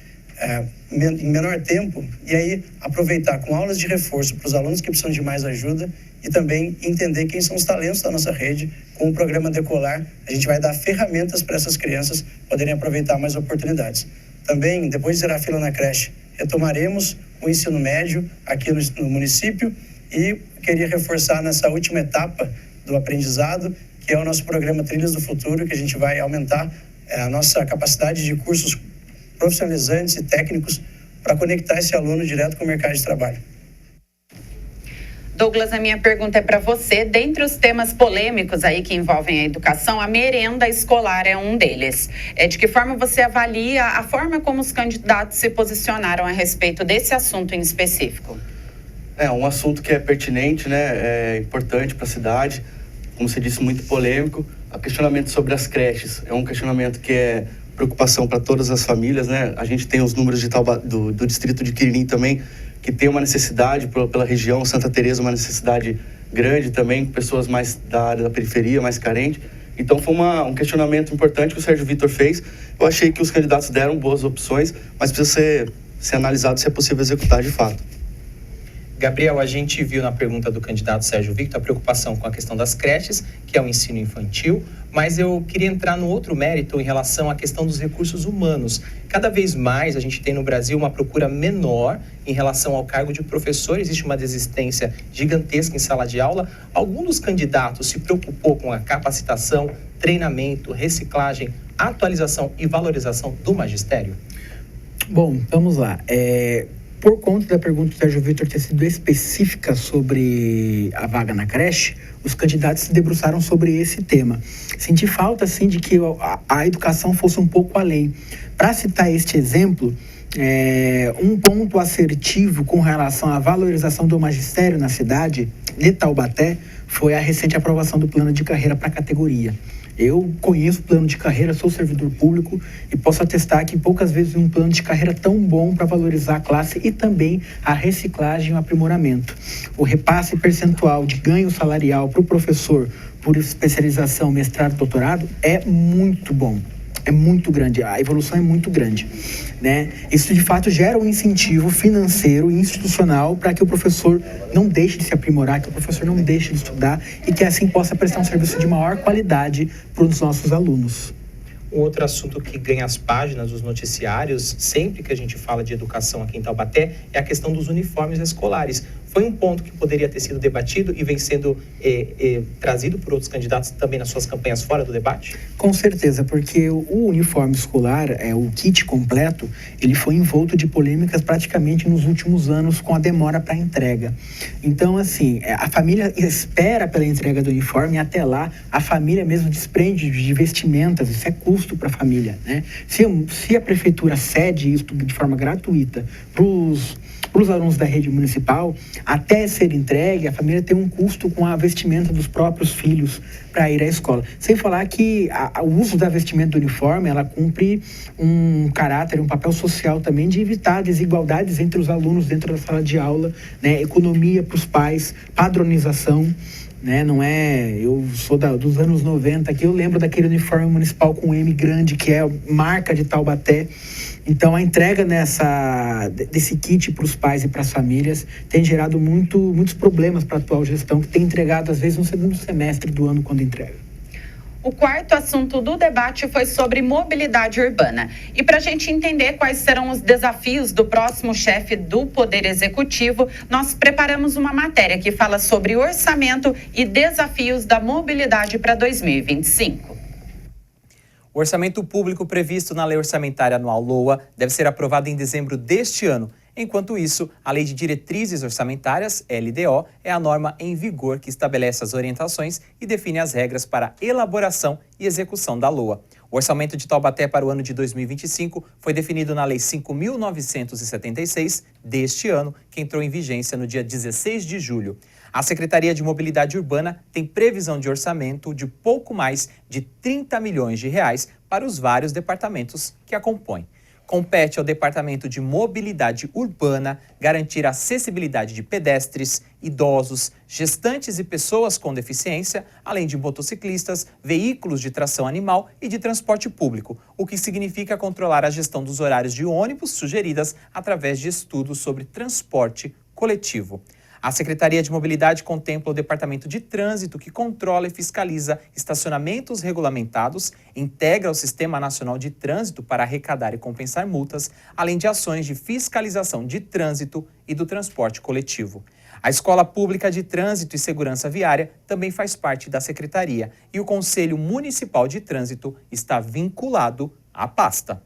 em menor tempo, e aí aproveitar com aulas de reforço para os alunos que precisam de mais ajuda, e também entender quem são os talentos da nossa rede. Com o programa Decolar, a gente vai dar ferramentas para essas crianças poderem aproveitar mais oportunidades. Também, depois de zerar a fila na creche, retomaremos o ensino médio aqui no município, e queria reforçar nessa última etapa do aprendizado, que é o nosso programa Trilhas do Futuro, que a gente vai aumentar a nossa capacidade de cursos profissionalizantes e técnicos para conectar esse aluno direto com o mercado de trabalho. Douglas, a minha pergunta é para você. Dentre os temas polêmicos aí que envolvem a educação, a merenda escolar é um deles. De que forma você avalia a forma como os candidatos se posicionaram a respeito desse assunto em específico? É um assunto que é pertinente, né? É importante para a cidade, como você disse, muito polêmico. O questionamento sobre as creches é um questionamento que é preocupação para todas as famílias, né? A gente tem os números de do distrito de Quiririm também, que tem uma necessidade pela região, Santa Teresa, uma necessidade grande também, pessoas mais da área da periferia, mais carentes. Então foi um questionamento importante que o Sérgio Vitor fez. Eu achei que os candidatos deram boas opções, mas precisa ser analisado se é possível executar de fato. Gabriel, a gente viu na pergunta do candidato Sérgio Victor a preocupação com a questão das creches, que é o ensino infantil, mas eu queria entrar no outro mérito em relação à questão dos recursos humanos. Cada vez mais a gente tem no Brasil uma procura menor em relação ao cargo de professor, existe uma desistência gigantesca em sala de aula. Algum dos candidatos se preocupou com a capacitação, treinamento, reciclagem, atualização e valorização do magistério? Bom, vamos lá. Por conta da pergunta do Sérgio Vitor ter sido específica sobre a vaga na creche, os candidatos se debruçaram sobre esse tema. Senti falta, assim, de que a educação fosse um pouco além. Para citar este exemplo, um ponto assertivo com relação à valorização do magistério na cidade de Taubaté foi a recente aprovação do plano de carreira para a categoria. Eu conheço o plano de carreira, sou servidor público e posso atestar que poucas vezes vi um plano de carreira tão bom para valorizar a classe e também a reciclagem e o aprimoramento. O repasse percentual de ganho salarial para o professor por especialização, mestrado, doutorado é muito bom. É muito grande, a evolução é muito grande, né? Isso de fato gera um incentivo financeiro e institucional para que o professor não deixe de se aprimorar, que o professor não deixe de estudar e que assim possa prestar um serviço de maior qualidade para os nossos alunos. Um outro assunto que ganha as páginas dos noticiários, sempre que a gente fala de educação aqui em Taubaté, é a questão dos uniformes escolares. Foi um ponto que poderia ter sido debatido e vem sendo trazido por outros candidatos também nas suas campanhas fora do debate? Com certeza, porque o uniforme escolar, o kit completo, ele foi envolto de polêmicas praticamente nos últimos anos com a demora para a entrega. Então, assim, a família espera pela entrega do uniforme e até lá a família mesmo desprende de vestimentas, isso é custo para a família, né? Se a prefeitura cede isso de forma gratuita para os alunos da rede municipal, até ser entregue, a família tem um custo com a vestimenta dos próprios filhos para ir à escola. Sem falar que o uso da vestimenta do uniforme, ela cumpre um caráter, um papel social também de evitar desigualdades entre os alunos dentro da sala de aula, né? Economia para os pais, padronização, né? Não é... Eu sou dos anos 90 aqui, eu lembro daquele uniforme municipal com M grande, que é marca de Taubaté. Então, a entrega desse kit para os pais e para as famílias tem gerado muitos problemas para a atual gestão, que tem entregado, às vezes, no segundo semestre do ano, quando entrega. O quarto assunto do debate foi sobre mobilidade urbana. E para a gente entender quais serão os desafios do próximo chefe do Poder Executivo, nós preparamos uma matéria que fala sobre orçamento e desafios da mobilidade para 2025. O orçamento público previsto na Lei Orçamentária Anual LOA deve ser aprovado em dezembro deste ano. Enquanto isso, a Lei de Diretrizes Orçamentárias, LDO, é a norma em vigor que estabelece as orientações e define as regras para elaboração e execução da LOA. O orçamento de Taubaté para o ano de 2025 foi definido na Lei 5.976 deste ano, que entrou em vigência no dia 16 de julho. A Secretaria de Mobilidade Urbana tem previsão de orçamento de pouco mais de 30 milhões de reais para os vários departamentos que a compõem. Compete ao Departamento de Mobilidade Urbana garantir a acessibilidade de pedestres, idosos, gestantes e pessoas com deficiência, além de motociclistas, veículos de tração animal e de transporte público, o que significa controlar a gestão dos horários de ônibus sugeridas através de estudos sobre transporte coletivo. A Secretaria de Mobilidade contempla o Departamento de Trânsito, que controla e fiscaliza estacionamentos regulamentados, integra o Sistema Nacional de Trânsito para arrecadar e compensar multas, além de ações de fiscalização de trânsito e do transporte coletivo. A Escola Pública de Trânsito e Segurança Viária também faz parte da Secretaria e o Conselho Municipal de Trânsito está vinculado à pasta.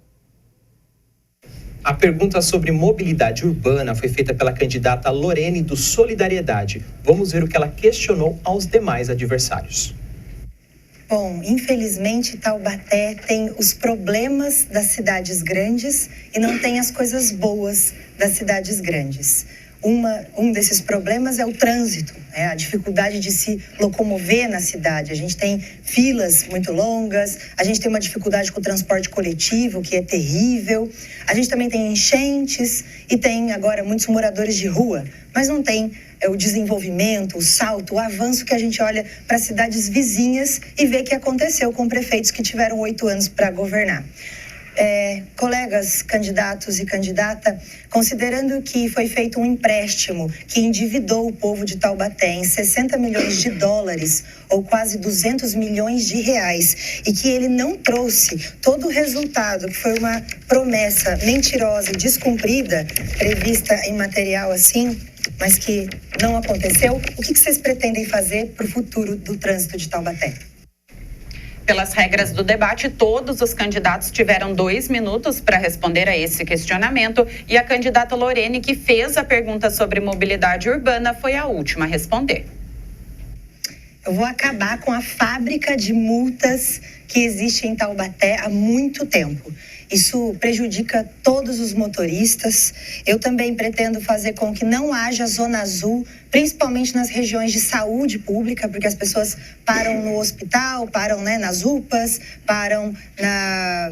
A pergunta sobre mobilidade urbana foi feita pela candidata Lorene do Solidariedade. Vamos ver o que ela questionou aos demais adversários. Bom, infelizmente Taubaté tem os problemas das cidades grandes e não tem as coisas boas das cidades grandes. Um desses problemas é o trânsito, né? A dificuldade de se locomover na cidade. A gente tem filas muito longas, a gente tem uma dificuldade com o transporte coletivo, que é terrível. A gente também tem enchentes e tem agora muitos moradores de rua, mas não tem o desenvolvimento, o salto, o avanço que a gente olha para cidades vizinhas e vê que aconteceu com prefeitos que tiveram 8 anos para governar. Colegas candidatos e candidata, considerando que foi feito um empréstimo que endividou o povo de Taubaté em 60 milhões de dólares, ou quase 200 milhões de reais, e que ele não trouxe todo o resultado, que foi uma promessa mentirosa e descumprida, prevista em material assim, mas que não aconteceu, o que vocês pretendem fazer para o futuro do trânsito de Taubaté? Pelas regras do debate, todos os candidatos tiveram 2 minutos para responder a esse questionamento e a candidata Lorene, que fez a pergunta sobre mobilidade urbana, foi a última a responder. Eu vou acabar com a fábrica de multas que existe em Taubaté há muito tempo. Isso prejudica todos os motoristas. Eu também pretendo fazer com que não haja zona azul, principalmente nas regiões de saúde pública, porque as pessoas param no hospital, param, né, nas UPAs, param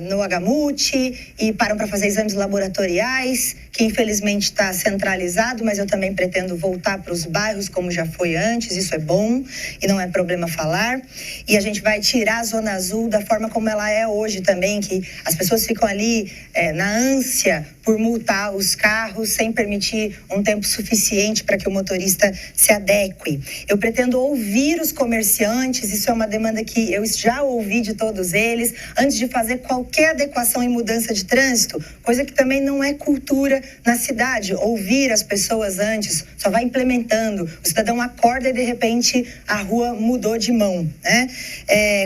no Agamute e param para fazer exames laboratoriais, que infelizmente está centralizado, mas eu também pretendo voltar para os bairros como já foi antes. Isso é bom e não é problema falar. E a gente vai tirar a zona azul da forma como ela é hoje também, que as pessoas ficam ali na ânsia por multar os carros sem permitir um tempo suficiente para que o motorista se adeque. Eu pretendo ouvir os comerciantes, isso é uma demanda que eu já ouvi de todos eles, antes de fazer qualquer adequação e mudança de trânsito, coisa que também não é cultura na cidade. Ouvir as pessoas antes, só vai implementando. O cidadão acorda e de repente a rua mudou de mão, né?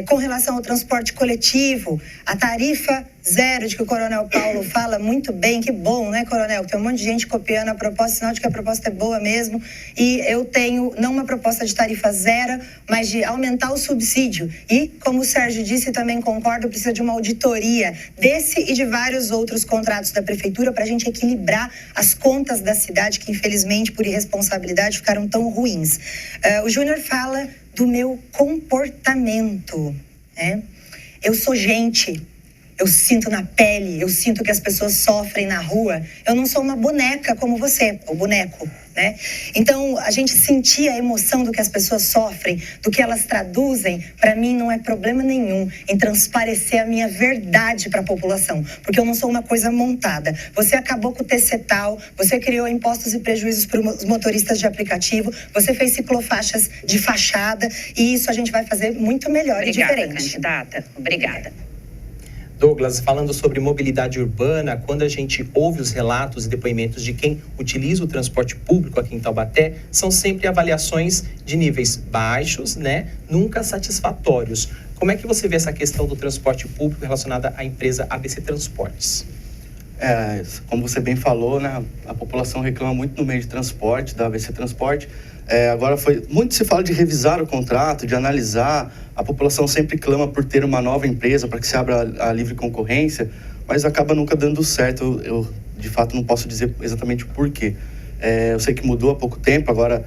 Com relação ao transporte coletivo, a tarifa zero de que o Coronel Paulo fala muito bem, que bom, né, Coronel? Tem um monte de gente copiando a proposta, sinal de que a proposta é boa mesmo. E eu tenho, não uma proposta de tarifa zero, mas de aumentar o subsídio. E, como o Sérgio disse, também concordo, precisa de uma auditoria desse e de vários outros contratos da Prefeitura para a gente equilibrar as contas da cidade, que infelizmente, por irresponsabilidade, ficaram tão ruins. O Júnior fala do meu comportamento, né? Eu sou gente. eu sinto na pele, eu sinto que as pessoas sofrem na rua. Eu não sou uma boneca como você, ou boneco, né? Então, a gente sentir a emoção do que as pessoas sofrem, do que elas traduzem, para mim não é problema nenhum em transparecer a minha verdade para a população, porque eu não sou uma coisa montada. Você acabou com o TCTAL, você criou impostos e prejuízos para os motoristas de aplicativo, você fez ciclofaixas de fachada, e isso a gente vai fazer muito melhor e diferente. Candidata. Obrigada. Douglas, falando sobre mobilidade urbana, quando a gente ouve os relatos e depoimentos de quem utiliza o transporte público aqui em Taubaté, são sempre avaliações de níveis baixos, né? Nunca satisfatórios. Como é que você vê essa questão do transporte público relacionada à empresa ABC Transportes? Como você bem falou, né, a população reclama muito no meio de transporte, da ABC Transporte. Agora muito se fala de revisar o contrato, de analisar. A população sempre clama por ter uma nova empresa para que se abra a livre concorrência, mas acaba nunca dando certo. Eu de fato não posso dizer exatamente o porquê. Eu sei que mudou há pouco tempo, agora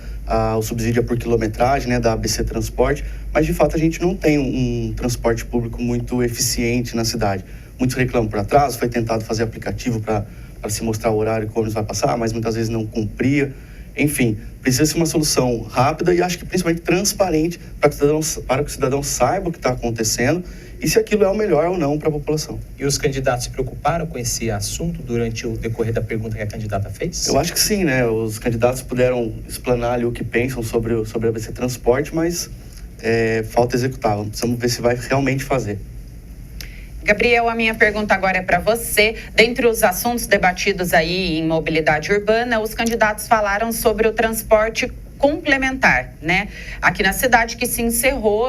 o subsídio é por quilometragem, né, da ABC Transporte, mas de fato a gente não tem um transporte público muito eficiente na cidade. Muitos reclamam por atraso, foi tentado fazer aplicativo para se mostrar o horário que o ônibus vai passar, mas muitas vezes não cumpria. Enfim, precisa ser uma solução rápida e acho que principalmente transparente para que o cidadão saiba o que está acontecendo e se aquilo é o melhor ou não para a população. E os candidatos se preocuparam com esse assunto durante o decorrer da pergunta que a candidata fez? Eu acho que sim, né? Os candidatos puderam explanar ali o que pensam sobre a ABC Transporte, mas falta executar. Precisamos ver se vai realmente fazer. Gabriel, a minha pergunta agora é para você. Dentre os assuntos debatidos aí em mobilidade urbana, os candidatos falaram sobre o transporte complementar, né? Aqui na cidade que se encerrou,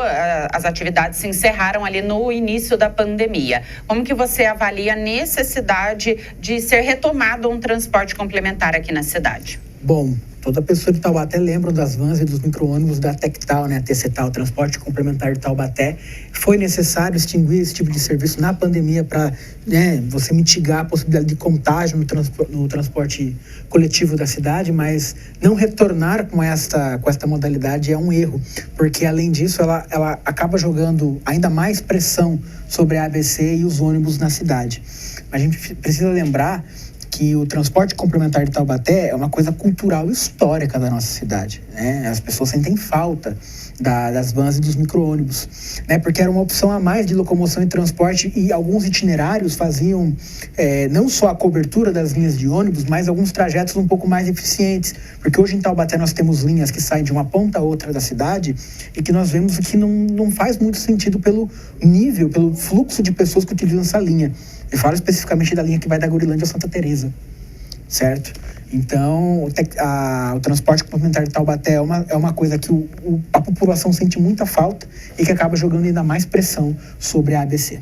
as atividades se encerraram ali no início da pandemia. Como que você avalia a necessidade de ser retomado um transporte complementar aqui na cidade? Bom, toda pessoa de Taubaté lembra das vans e dos micro-ônibus da TecTal, né, TCTAL, Transporte Complementar de Taubaté. Foi necessário extinguir esse tipo de serviço na pandemia para, né, você mitigar a possibilidade de contágio no transporte coletivo da cidade, mas não retornar com esta modalidade é um erro, porque além disso ela acaba jogando ainda mais pressão sobre a ABC e os ônibus na cidade. A gente precisa lembrar que o transporte complementar de Taubaté é uma coisa cultural e histórica da nossa cidade, né? As pessoas sentem falta das vans e dos micro-ônibus, né? Porque era uma opção a mais de locomoção e transporte e alguns itinerários faziam não só a cobertura das linhas de ônibus, mas alguns trajetos um pouco mais eficientes, porque hoje em Taubaté nós temos linhas que saem de uma ponta a outra da cidade e que nós vemos que não faz muito sentido pelo nível, pelo fluxo de pessoas que utilizam essa linha. Eu falo especificamente da linha que vai da Gurilândia a Santa Teresa, certo? Então, o transporte complementar de Taubaté é uma coisa que a população sente muita falta e que acaba jogando ainda mais pressão sobre a ABC.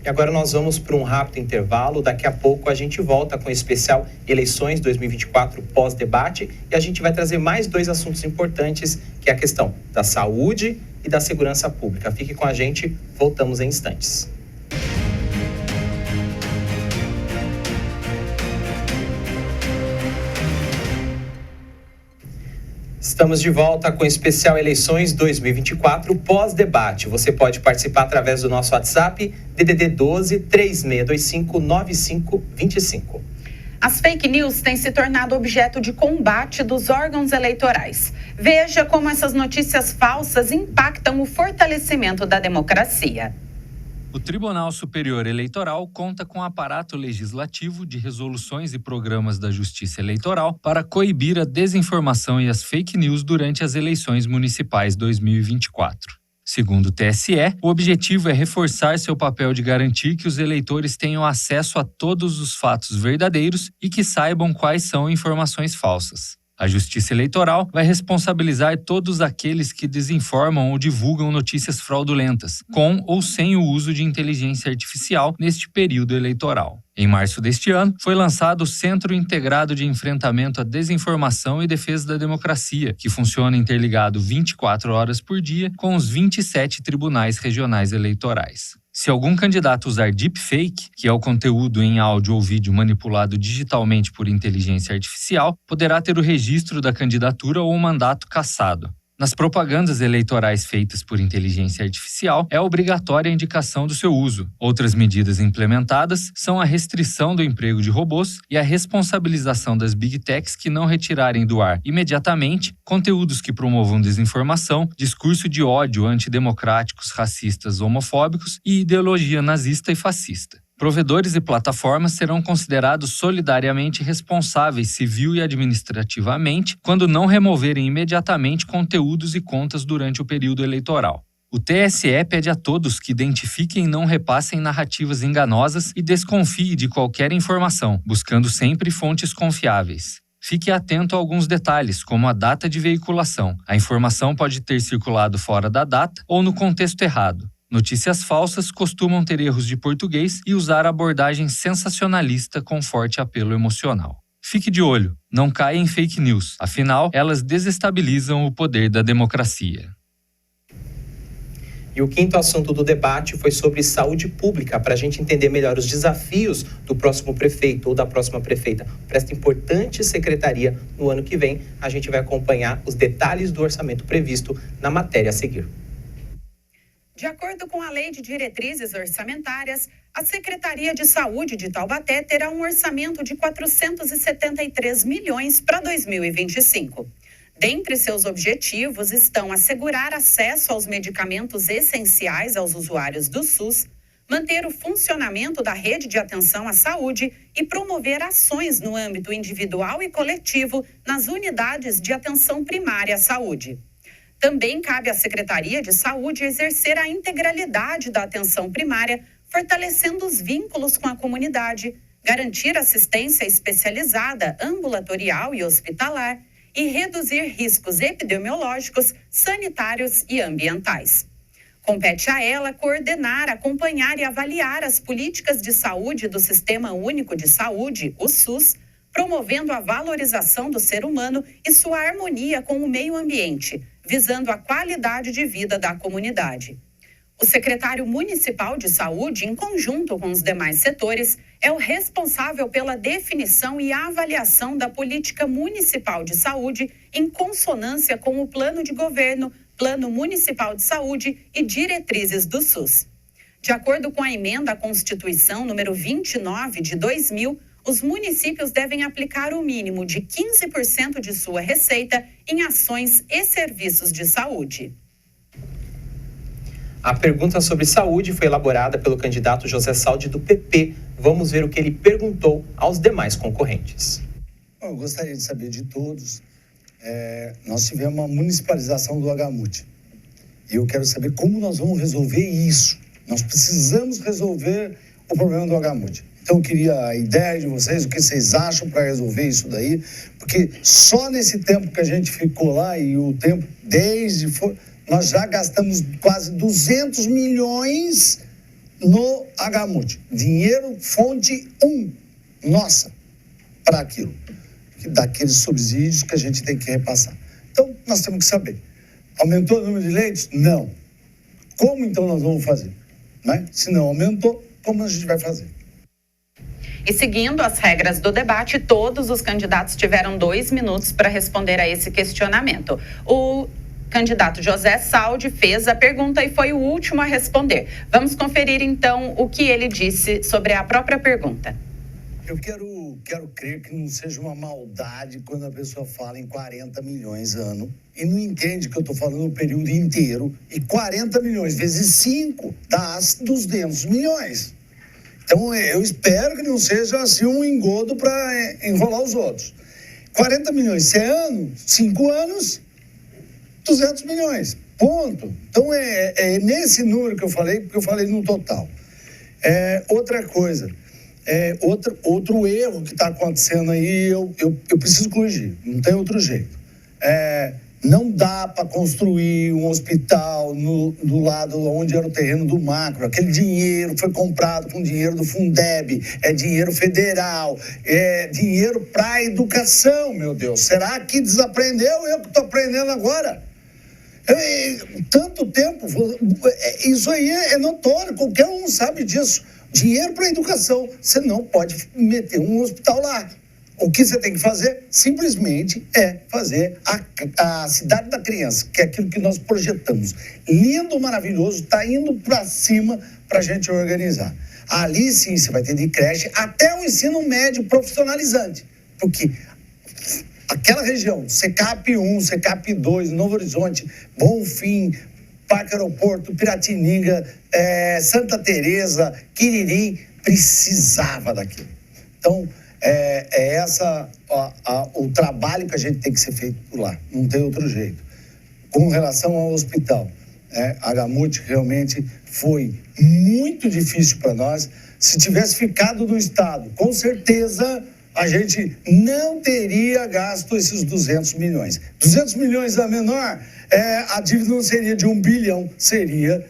E agora nós vamos para um rápido intervalo. Daqui a pouco a gente volta com o especial Eleições 2024 pós-debate e a gente vai trazer mais 2 assuntos importantes, que é a questão da saúde e da segurança pública. Fique com a gente, voltamos em instantes. Estamos de volta com o especial Eleições 2024 pós-debate. Você pode participar através do nosso WhatsApp DDD 12 3625 9525. As fake news têm se tornado objeto de combate dos órgãos eleitorais. Veja como essas notícias falsas impactam o fortalecimento da democracia. O Tribunal Superior Eleitoral conta com um aparato legislativo de resoluções e programas da Justiça Eleitoral para coibir a desinformação e as fake news durante as eleições municipais 2024. Segundo o TSE, o objetivo é reforçar seu papel de garantir que os eleitores tenham acesso a todos os fatos verdadeiros e que saibam quais são informações falsas. A Justiça Eleitoral vai responsabilizar todos aqueles que desinformam ou divulgam notícias fraudulentas, com ou sem o uso de inteligência artificial neste período eleitoral. Em março deste ano, foi lançado o Centro Integrado de Enfrentamento à Desinformação e Defesa da Democracia, que funciona interligado 24 horas por dia com os 27 tribunais regionais eleitorais. Se algum candidato usar deepfake, que é o conteúdo em áudio ou vídeo manipulado digitalmente por inteligência artificial, poderá ter o registro da candidatura ou o mandato cassado. Nas propagandas eleitorais feitas por inteligência artificial, é obrigatória a indicação do seu uso. Outras medidas implementadas são a restrição do emprego de robôs e a responsabilização das Big Techs que não retirarem do ar imediatamente conteúdos que promovam desinformação, discurso de ódio antidemocráticos, racistas, homofóbicos e ideologia nazista e fascista. Provedores e plataformas serão considerados solidariamente responsáveis civil e administrativamente quando não removerem imediatamente conteúdos e contas durante o período eleitoral. O TSE pede a todos que identifiquem e não repassem narrativas enganosas e desconfie de qualquer informação, buscando sempre fontes confiáveis. Fique atento a alguns detalhes, como a data de veiculação. A informação pode ter circulado fora da data ou no contexto errado. Notícias falsas costumam ter erros de português e usar abordagem sensacionalista com forte apelo emocional. Fique de olho, não caia em fake news, afinal, elas desestabilizam o poder da democracia. E o quinto assunto do debate foi sobre saúde pública, para a gente entender melhor os desafios do próximo prefeito ou da próxima prefeita para esta importante secretaria no ano que vem. A gente vai acompanhar os detalhes do orçamento previsto na matéria a seguir. De acordo com a Lei de Diretrizes Orçamentárias, a Secretaria de Saúde de Taubaté terá um orçamento de 473 milhões para 2025. Dentre seus objetivos estão assegurar acesso aos medicamentos essenciais aos usuários do SUS, manter o funcionamento da rede de atenção à saúde e promover ações no âmbito individual e coletivo nas unidades de atenção primária à saúde. Também cabe à Secretaria de Saúde exercer a integralidade da atenção primária, fortalecendo os vínculos com a comunidade, garantir assistência especializada, ambulatorial e hospitalar e reduzir riscos epidemiológicos, sanitários e ambientais. Compete a ela coordenar, acompanhar e avaliar as políticas de saúde do Sistema Único de Saúde, o SUS, promovendo a valorização do ser humano e sua harmonia com o meio ambiente, visando a qualidade de vida da comunidade. O secretário municipal de saúde, em conjunto com os demais setores, é o responsável pela definição e avaliação da política municipal de saúde em consonância com o plano de governo, plano municipal de saúde e diretrizes do SUS. De acordo com a emenda à Constituição número 29 de 2000, os municípios devem aplicar o mínimo de 15% de sua receita em ações e serviços de saúde. A pergunta sobre saúde foi elaborada pelo candidato José Saldi do PP. Vamos ver o que ele perguntou aos demais concorrentes. Eu gostaria de saber de todos. Nós tivemos uma municipalização do HMUT. E eu quero saber como nós vamos resolver isso. Nós precisamos resolver o problema do HMUT. Então, eu queria a ideia de vocês, o que vocês acham para resolver isso daí, porque só nesse tempo que a gente ficou lá e o tempo nós já gastamos quase 200 milhões no HMUT. Dinheiro, fonte 1, nossa, para aquilo, daqueles subsídios que a gente tem que repassar. Então, nós temos que saber. Aumentou o número de leitos? Não. Como então nós vamos fazer? Né? Se não aumentou, como a gente vai fazer? E seguindo as regras do debate, todos os candidatos tiveram 2 minutos para responder a esse questionamento. O candidato José Saldi fez a pergunta e foi o último a responder. Vamos conferir, então, o que ele disse sobre a própria pergunta. Eu quero crer que não seja uma maldade quando a pessoa fala em 40 milhões ano e não entende que eu estou falando o período inteiro. E 40 milhões vezes 5 dá 200 milhões. Então, eu espero que não seja assim um engodo para enrolar os outros. 40 milhões, se é ano, 5 anos, 200 milhões, ponto. Então, é nesse número que eu falei, porque eu falei no total. Outra coisa, outro erro que está acontecendo aí, eu preciso corrigir, não tem outro jeito. Não dá para construir um hospital do lado onde era o terreno do Macro. Aquele dinheiro foi comprado com dinheiro do Fundeb, é dinheiro federal, é dinheiro para educação, meu Deus. Será que desaprendeu? Eu que estou aprendendo agora. Tanto tempo, isso aí é notório, qualquer um sabe disso. Dinheiro para educação, você não pode meter um hospital lá. O que você tem que fazer, simplesmente, é fazer a cidade da criança, que é aquilo que nós projetamos. Lindo, maravilhoso, está indo para cima para a gente organizar. Ali, sim, você vai ter de creche até o ensino médio profissionalizante. Porque aquela região, SECAP 1, SECAP 2, Novo Horizonte, Bonfim, Parque Aeroporto, Piratininga, Santa Teresa, Quiririm, precisava daquilo. Então, o trabalho que a gente tem que ser feito lá, não tem outro jeito. Com relação ao hospital, a Agamute realmente foi muito difícil para nós. Se tivesse ficado no estado, com certeza a gente não teria gasto esses 200 milhões. 200 milhões a menor, a dívida não seria de 1 bilhão, seria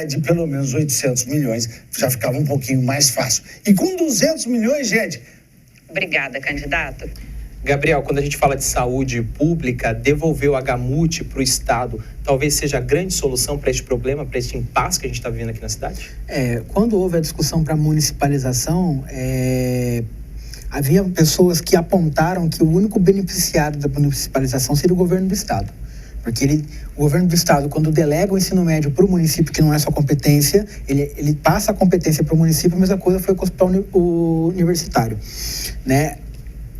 de pelo menos 800 milhões. Já ficava um pouquinho mais fácil. E com 200 milhões, gente... Obrigada, candidato. Gabriel, quando a gente fala de saúde pública, devolver o Agamute para o Estado talvez seja a grande solução para este problema, para este impasse que a gente está vivendo aqui na cidade? Quando houve a discussão para municipalização, havia pessoas que apontaram que o único beneficiário da municipalização seria o governo do Estado. Porque o governo do Estado, quando delega o ensino médio para o município, que não é sua competência, ele passa a competência para o município, a mesma coisa foi com o hospital universitário, né?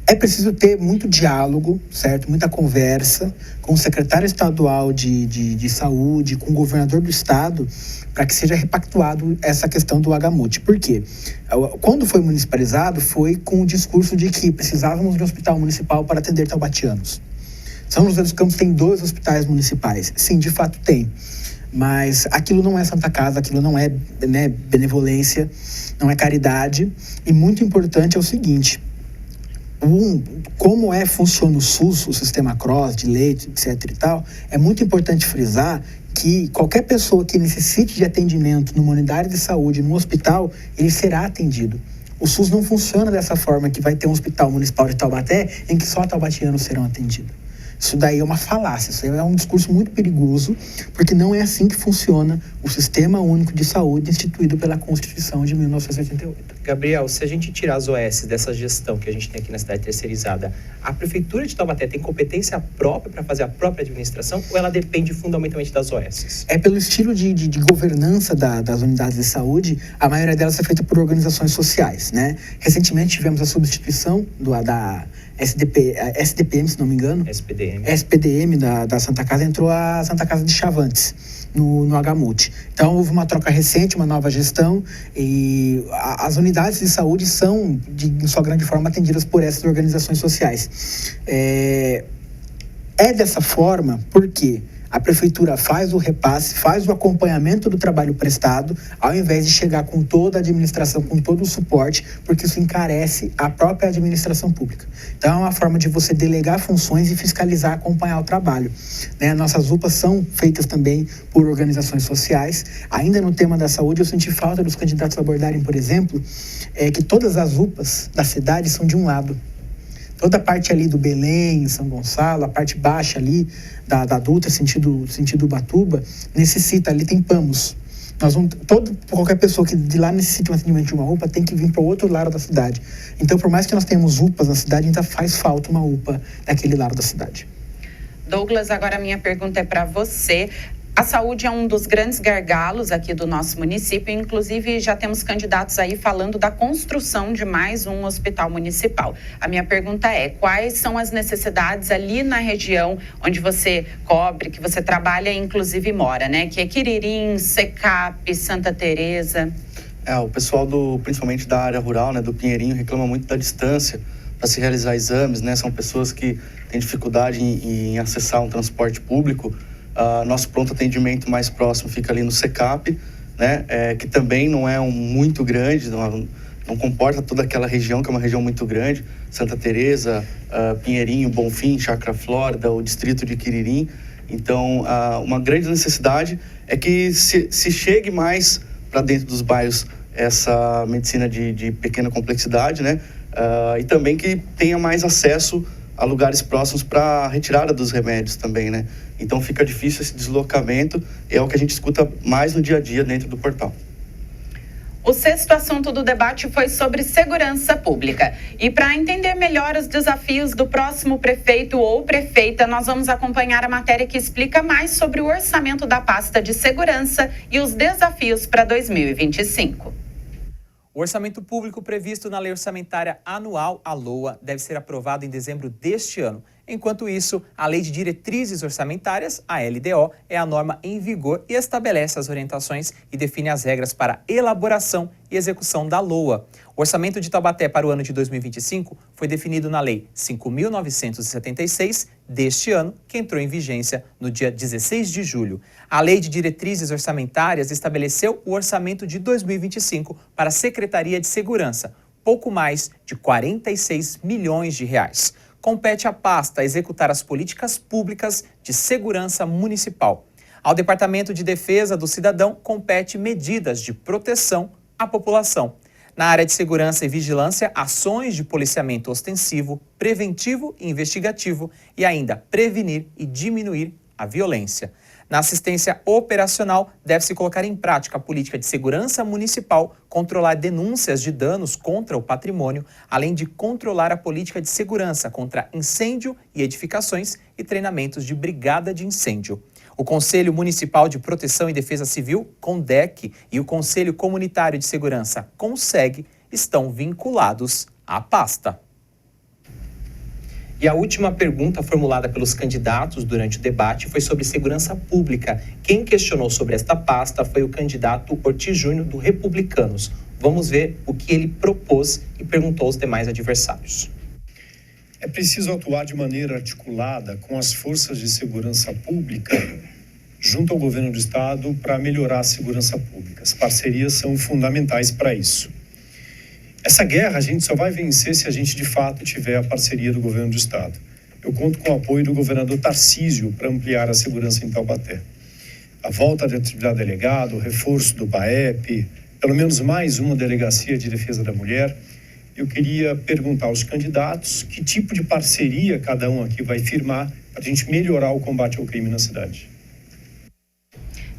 É preciso ter muito diálogo, certo? Muita conversa com o secretário estadual de saúde, com o governador do estado, para que seja repactuado essa questão do Agamute. Por quê? Quando foi municipalizado, foi com o discurso de que precisávamos de um hospital municipal para atender taubatianos. São José dos Campos tem 2 hospitais municipais. Sim, de fato tem. Mas aquilo não é Santa Casa, aquilo não é, benevolência, não é caridade. E muito importante é o seguinte... Como funciona o SUS, o sistema CROSS, de leite, etc e tal, é muito importante frisar que qualquer pessoa que necessite de atendimento numa unidade de saúde, num hospital, ele será atendido. O SUS não funciona dessa forma, que vai ter um hospital municipal de Taubaté em que só taubatianos serão atendidos. Isso daí é uma falácia, isso é um discurso muito perigoso, porque não é assim que funciona o Sistema Único de Saúde instituído pela Constituição de 1988. Gabriel, se a gente tirar as OS dessa gestão que a gente tem aqui na cidade terceirizada, a Prefeitura de Taubaté tem competência própria para fazer a própria administração ou ela depende fundamentalmente das OS? Pelo estilo de governança das unidades de saúde, a maioria delas é feita por organizações sociais, né? Recentemente tivemos a substituição da SDPM, se não me engano. SPDM da Santa Casa, entrou a Santa Casa de Chavantes, no Agamute. Então, houve uma troca recente, uma nova gestão, e as unidades de saúde são, em sua grande forma, atendidas por essas organizações sociais. É dessa forma porque a Prefeitura faz o repasse, faz o acompanhamento do trabalho prestado, ao invés de chegar com toda a administração, com todo o suporte, porque isso encarece a própria administração pública. Então, é uma forma de você delegar funções e fiscalizar, acompanhar o trabalho, né? Nossas UPAs são feitas também por organizações sociais. Ainda no tema da saúde, eu senti falta dos candidatos abordarem, por exemplo, que todas as UPAs da cidade são de um lado. Toda a parte ali do Belém, São Gonçalo, a parte baixa ali da Dutra, sentido Ubatuba, necessita, ali tem PAMOS. Qualquer pessoa que de lá necessite um atendimento de uma UPA tem que vir para o outro lado da cidade. Então, por mais que nós tenhamos UPAs na cidade, ainda faz falta uma UPA naquele lado da cidade. Douglas, agora a minha pergunta é para você. A saúde é um dos grandes gargalos aqui do nosso município, inclusive já temos candidatos aí falando da construção de mais um hospital municipal. A minha pergunta é, quais são as necessidades ali na região onde você cobre, que você trabalha e inclusive mora, né? Que é Quiririm, SECAP, Santa Teresa. O pessoal principalmente da área rural, né, do Pinheirinho, reclama muito da distância para se realizar exames, né? São pessoas que têm dificuldade em acessar um transporte público. Nosso pronto atendimento mais próximo fica ali no SECAP, né? Que também não é muito grande, não comporta toda aquela região, que é uma região muito grande, Santa Teresa, Pinheirinho, Bonfim, Chácara Flórida, o distrito de Quiririm. Então, uma grande necessidade é que se chegue mais para dentro dos bairros essa medicina de pequena complexidade, né? E também que tenha mais acesso a lugares próximos para a retirada dos remédios também, né? Então fica difícil esse deslocamento, é o que a gente escuta mais no dia a dia dentro do portal. O sexto assunto do debate foi sobre segurança pública. E para entender melhor os desafios do próximo prefeito ou prefeita, nós vamos acompanhar a matéria que explica mais sobre o orçamento da pasta de segurança e os desafios para 2025. O orçamento público previsto na Lei Orçamentária Anual, a LOA, deve ser aprovado em dezembro deste ano. Enquanto isso, a Lei de Diretrizes Orçamentárias, a LDO, é a norma em vigor e estabelece as orientações e define as regras para elaboração e execução da LOA. O orçamento de Taubaté para o ano de 2025 foi definido na Lei 5.976 deste ano, que entrou em vigência no dia 16 de julho. A Lei de Diretrizes Orçamentárias estabeleceu o orçamento de 2025 para a Secretaria de Segurança, pouco mais de 46 milhões de reais. Compete à pasta executar as políticas públicas de segurança municipal. Ao Departamento de Defesa do Cidadão compete medidas de proteção à população. Na área de segurança e vigilância, ações de policiamento ostensivo, preventivo e investigativo e ainda prevenir e diminuir a violência. Na assistência operacional, deve-se colocar em prática a política de segurança municipal, controlar denúncias de danos contra o patrimônio, além de controlar a política de segurança contra incêndio e edificações e treinamentos de brigada de incêndio. O Conselho Municipal de Proteção e Defesa Civil, CONDEC, e o Conselho Comunitário de Segurança, CONSEG, estão vinculados à pasta. E a última pergunta formulada pelos candidatos durante o debate foi sobre segurança pública. Quem questionou sobre esta pasta foi o candidato Ortiz Júnior, do Republicanos. Vamos ver o que ele propôs e perguntou aos demais adversários. É preciso atuar de maneira articulada com as forças de segurança pública junto ao governo do estado para melhorar a segurança pública. As parcerias são fundamentais para isso. Essa guerra a gente só vai vencer se a gente de fato tiver a parceria do governo do estado. Eu conto com o apoio do governador Tarcísio para ampliar a segurança em Taubaté. A volta da atividade delegada, o reforço do BAEP, pelo menos mais uma delegacia de defesa da mulher. Eu queria perguntar aos candidatos que tipo de parceria cada um aqui vai firmar para a gente melhorar o combate ao crime na cidade.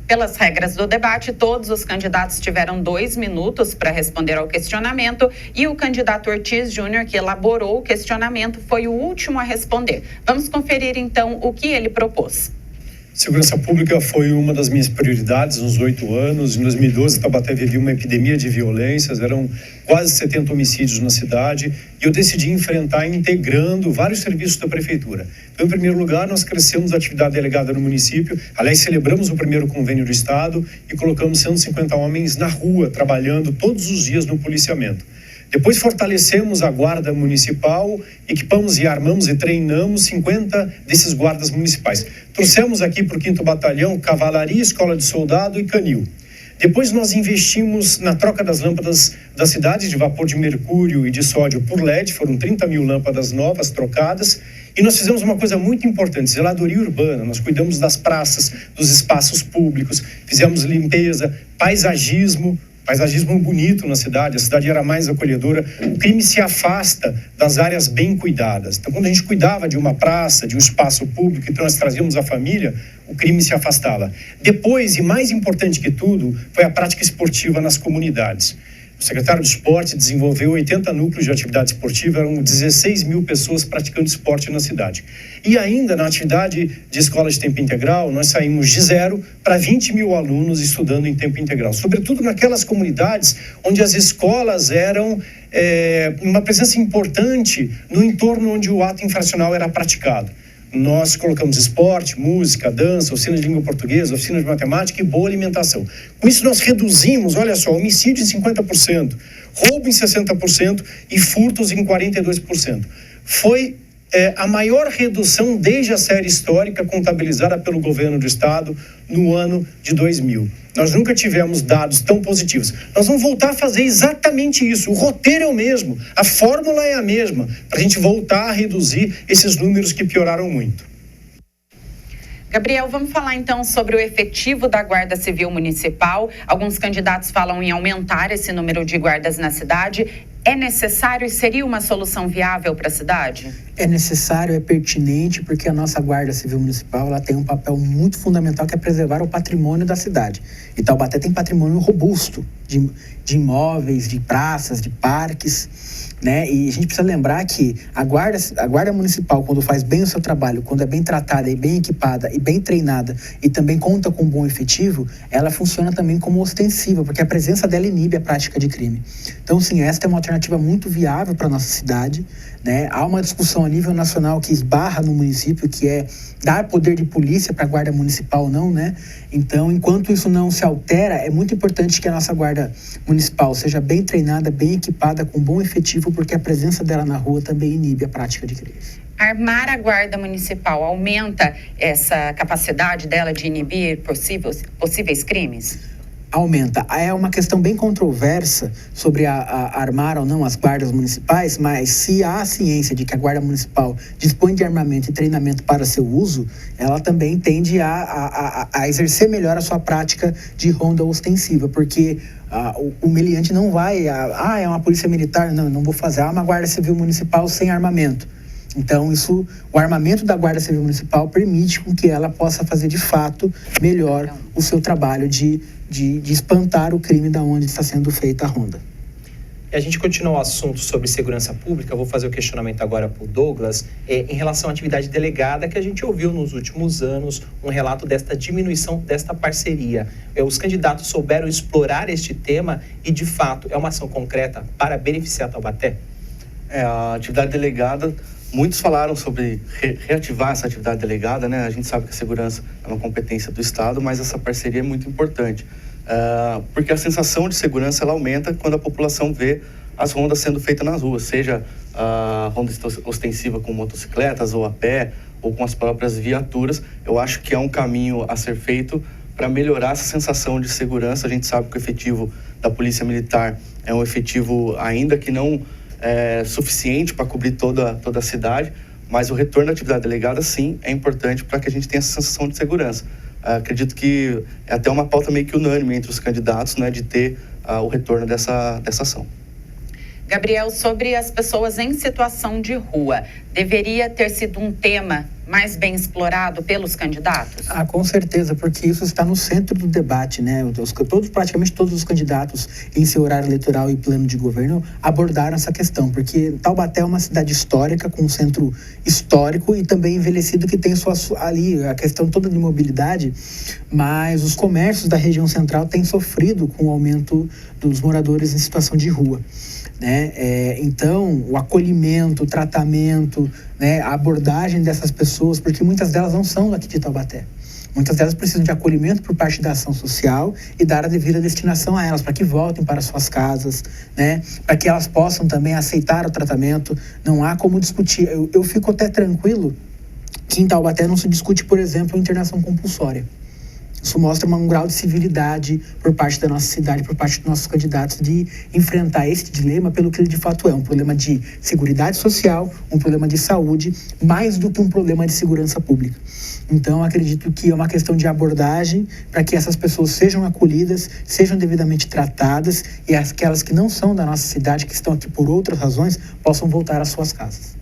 Pelas regras do debate, todos os candidatos tiveram 2 minutos para responder ao questionamento e o candidato Ortiz Júnior, que elaborou o questionamento, foi o último a responder. Vamos conferir, então, o que ele propôs. Segurança pública foi uma das minhas prioridades nos 8 anos. Em 2012, Taubaté vivia uma epidemia de violências, eram quase 70 homicídios na cidade, e eu decidi enfrentar integrando vários serviços da prefeitura. Então, em primeiro lugar, nós crescemos a atividade delegada no município, aliás, celebramos o primeiro convênio do estado e colocamos 150 homens na rua, trabalhando todos os dias no policiamento. Depois fortalecemos a guarda municipal, equipamos e armamos e treinamos 50 desses guardas municipais. Trouxemos aqui para o 5º Batalhão cavalaria, escola de soldado e canil. Depois nós investimos na troca das lâmpadas da cidade de vapor de mercúrio e de sódio por LED, foram 30 mil lâmpadas novas trocadas. E nós fizemos uma coisa muito importante, zeladoria urbana, nós cuidamos das praças, dos espaços públicos, fizemos limpeza, paisagismo bonito na cidade, a cidade era mais acolhedora, o crime se afasta das áreas bem cuidadas. Então, quando a gente cuidava de uma praça, de um espaço público, então nós trazíamos a família, o crime se afastava. Depois, e mais importante que tudo, foi a prática esportiva nas comunidades. O secretário de Esporte desenvolveu 80 núcleos de atividade esportiva, eram 16 mil pessoas praticando esporte na cidade. E ainda na atividade de escola de tempo integral, nós saímos de 0 para 20 mil alunos estudando em tempo integral. Sobretudo naquelas comunidades onde as escolas eram uma presença importante no entorno onde o ato infracional era praticado. Nós colocamos esporte, música, dança, oficina de língua portuguesa, oficina de matemática e boa alimentação. Com isso nós reduzimos, olha só, homicídio em 50%, roubo em 60% e furtos em 42%. Foi a maior redução desde a série histórica contabilizada pelo governo do estado no ano de 2000. Nós nunca tivemos dados tão positivos. Nós vamos voltar a fazer exatamente isso. O roteiro é o mesmo, a fórmula é a mesma, para a gente voltar a reduzir esses números que pioraram muito. Gabriel, vamos falar então sobre o efetivo da Guarda Civil Municipal. Alguns candidatos falam em aumentar esse número de guardas na cidade. É necessário e seria uma solução viável para a cidade? É necessário, é pertinente, porque a nossa Guarda Civil Municipal ela tem um papel muito fundamental, que é preservar o patrimônio da cidade. E Taubaté tem patrimônio robusto de imóveis, de praças, de parques, né? E a gente precisa lembrar que a Guarda Municipal, quando faz bem o seu trabalho, quando é bem tratada e bem equipada e bem treinada e também conta com um bom efetivo, ela funciona também como ostensiva, porque a presença dela inibe a prática de crime. Então, sim, esta é uma alternativa muito viável para a nossa cidade, né? Há uma discussão a nível nacional que esbarra no município, que é dar poder de polícia para a Guarda Municipal ou não, né? Então, enquanto isso não se altera, é muito importante que a nossa Guarda Municipal seja bem treinada, bem equipada, com bom efetivo, porque a presença dela na rua também inibe a prática de crimes. Armar a Guarda Municipal aumenta essa capacidade dela de inibir possíveis crimes? Aumenta. É uma questão bem controversa sobre armar ou não as guardas municipais, mas se há a ciência de que a Guarda Municipal dispõe de armamento e treinamento para seu uso, ela também tende a exercer melhor a sua prática de ronda ostensiva, porque o meliante não vai, é uma polícia militar, não vou fazer, uma Guarda Civil Municipal sem armamento. Então, o armamento da Guarda Civil Municipal permite com que ela possa fazer, de fato, melhor o seu trabalho de espantar o crime da onde está sendo feita a ronda. E a gente continua o assunto sobre segurança pública. Eu vou fazer o questionamento agora para o Douglas, em relação à atividade delegada, que a gente ouviu nos últimos anos um relato desta diminuição desta parceria. Os candidatos souberam explorar este tema e, de fato, é uma ação concreta para beneficiar Taubaté? A atividade delegada, muitos falaram sobre reativar essa atividade delegada, né? A gente sabe que a segurança é uma competência do Estado, mas essa parceria é muito importante. Porque a sensação de segurança ela aumenta quando a população vê as rondas sendo feitas nas ruas, seja a ronda ostensiva com motocicletas ou a pé, ou com as próprias viaturas. Eu acho que é um caminho a ser feito para melhorar essa sensação de segurança. A gente sabe que o efetivo da Polícia Militar é um efetivo ainda que não suficiente para cobrir toda a cidade, mas o retorno da atividade delegada, sim, é importante para que a gente tenha essa sensação de segurança. Acredito que é até uma pauta meio que unânime entre os candidatos, né, de ter o retorno dessa ação. Gabriel, sobre as pessoas em situação de rua, deveria ter sido um tema mais bem explorado pelos candidatos? Com certeza, porque isso está no centro do debate, né? Praticamente todos os candidatos em seu horário eleitoral e plano de governo abordaram essa questão, porque Taubaté é uma cidade histórica, com um centro histórico e também envelhecido, que tem ali a questão toda de mobilidade, mas os comércios da região central têm sofrido com o aumento dos moradores em situação de rua, né? Então, o acolhimento, o tratamento, né, a abordagem dessas pessoas, porque muitas delas não são daqui de Taubaté. Muitas delas precisam de acolhimento por parte da ação social e dar a devida destinação a elas, para que voltem para suas casas, né, para que elas possam também aceitar o tratamento. Não há como discutir. Eu fico até tranquilo que em Taubaté não se discute, por exemplo, a internação compulsória. Isso mostra um grau de civilidade por parte da nossa cidade, por parte dos nossos candidatos, de enfrentar esse dilema pelo que ele de fato é. Um problema de seguridade social, um problema de saúde, mais do que um problema de segurança pública. Então, acredito que é uma questão de abordagem para que essas pessoas sejam acolhidas, sejam devidamente tratadas e aquelas que não são da nossa cidade, que estão aqui por outras razões, possam voltar às suas casas.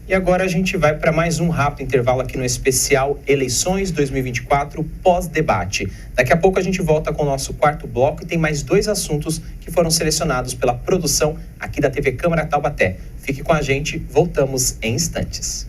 E agora a gente vai para mais um rápido intervalo aqui no especial Eleições 2024 pós-debate. Daqui a pouco a gente volta com o nosso quarto bloco e tem mais 2 assuntos que foram selecionados pela produção aqui da TV Câmara Taubaté. Fique com a gente, voltamos em instantes.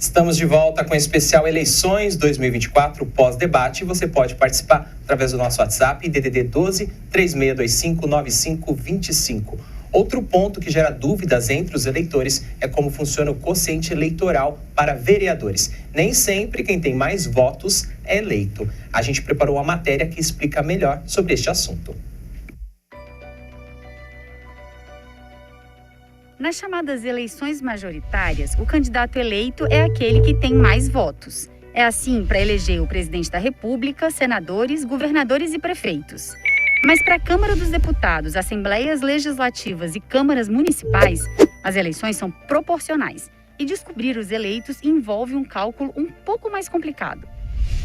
Estamos de volta com o especial Eleições 2024 pós-debate. Você pode participar através do nosso WhatsApp, DDD 12 3625 9525. Outro ponto que gera dúvidas entre os eleitores é como funciona o quociente eleitoral para vereadores. Nem sempre quem tem mais votos é eleito. A gente preparou uma matéria que explica melhor sobre este assunto. Nas chamadas eleições majoritárias, o candidato eleito é aquele que tem mais votos. É assim para eleger o presidente da República, senadores, governadores e prefeitos. Mas para a Câmara dos Deputados, Assembleias Legislativas e Câmaras Municipais, as eleições são proporcionais. E descobrir os eleitos envolve um cálculo um pouco mais complicado.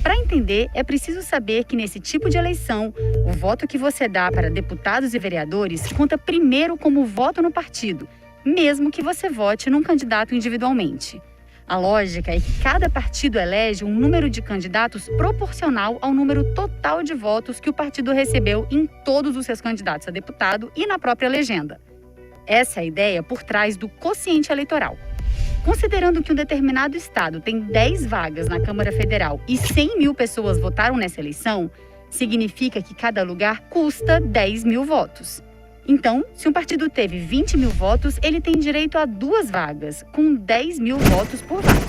Para entender, é preciso saber que nesse tipo de eleição, o voto que você dá para deputados e vereadores conta primeiro como voto no partido, mesmo que você vote num candidato individualmente. A lógica é que cada partido elege um número de candidatos proporcional ao número total de votos que o partido recebeu em todos os seus candidatos a deputado e na própria legenda. Essa é a ideia por trás do quociente eleitoral. Considerando que um determinado estado tem 10 vagas na Câmara Federal e 100 mil pessoas votaram nessa eleição, significa que cada lugar custa 10 mil votos. Então, se um partido teve 20 mil votos, ele tem direito a 2 vagas, com 10 mil votos por vaga.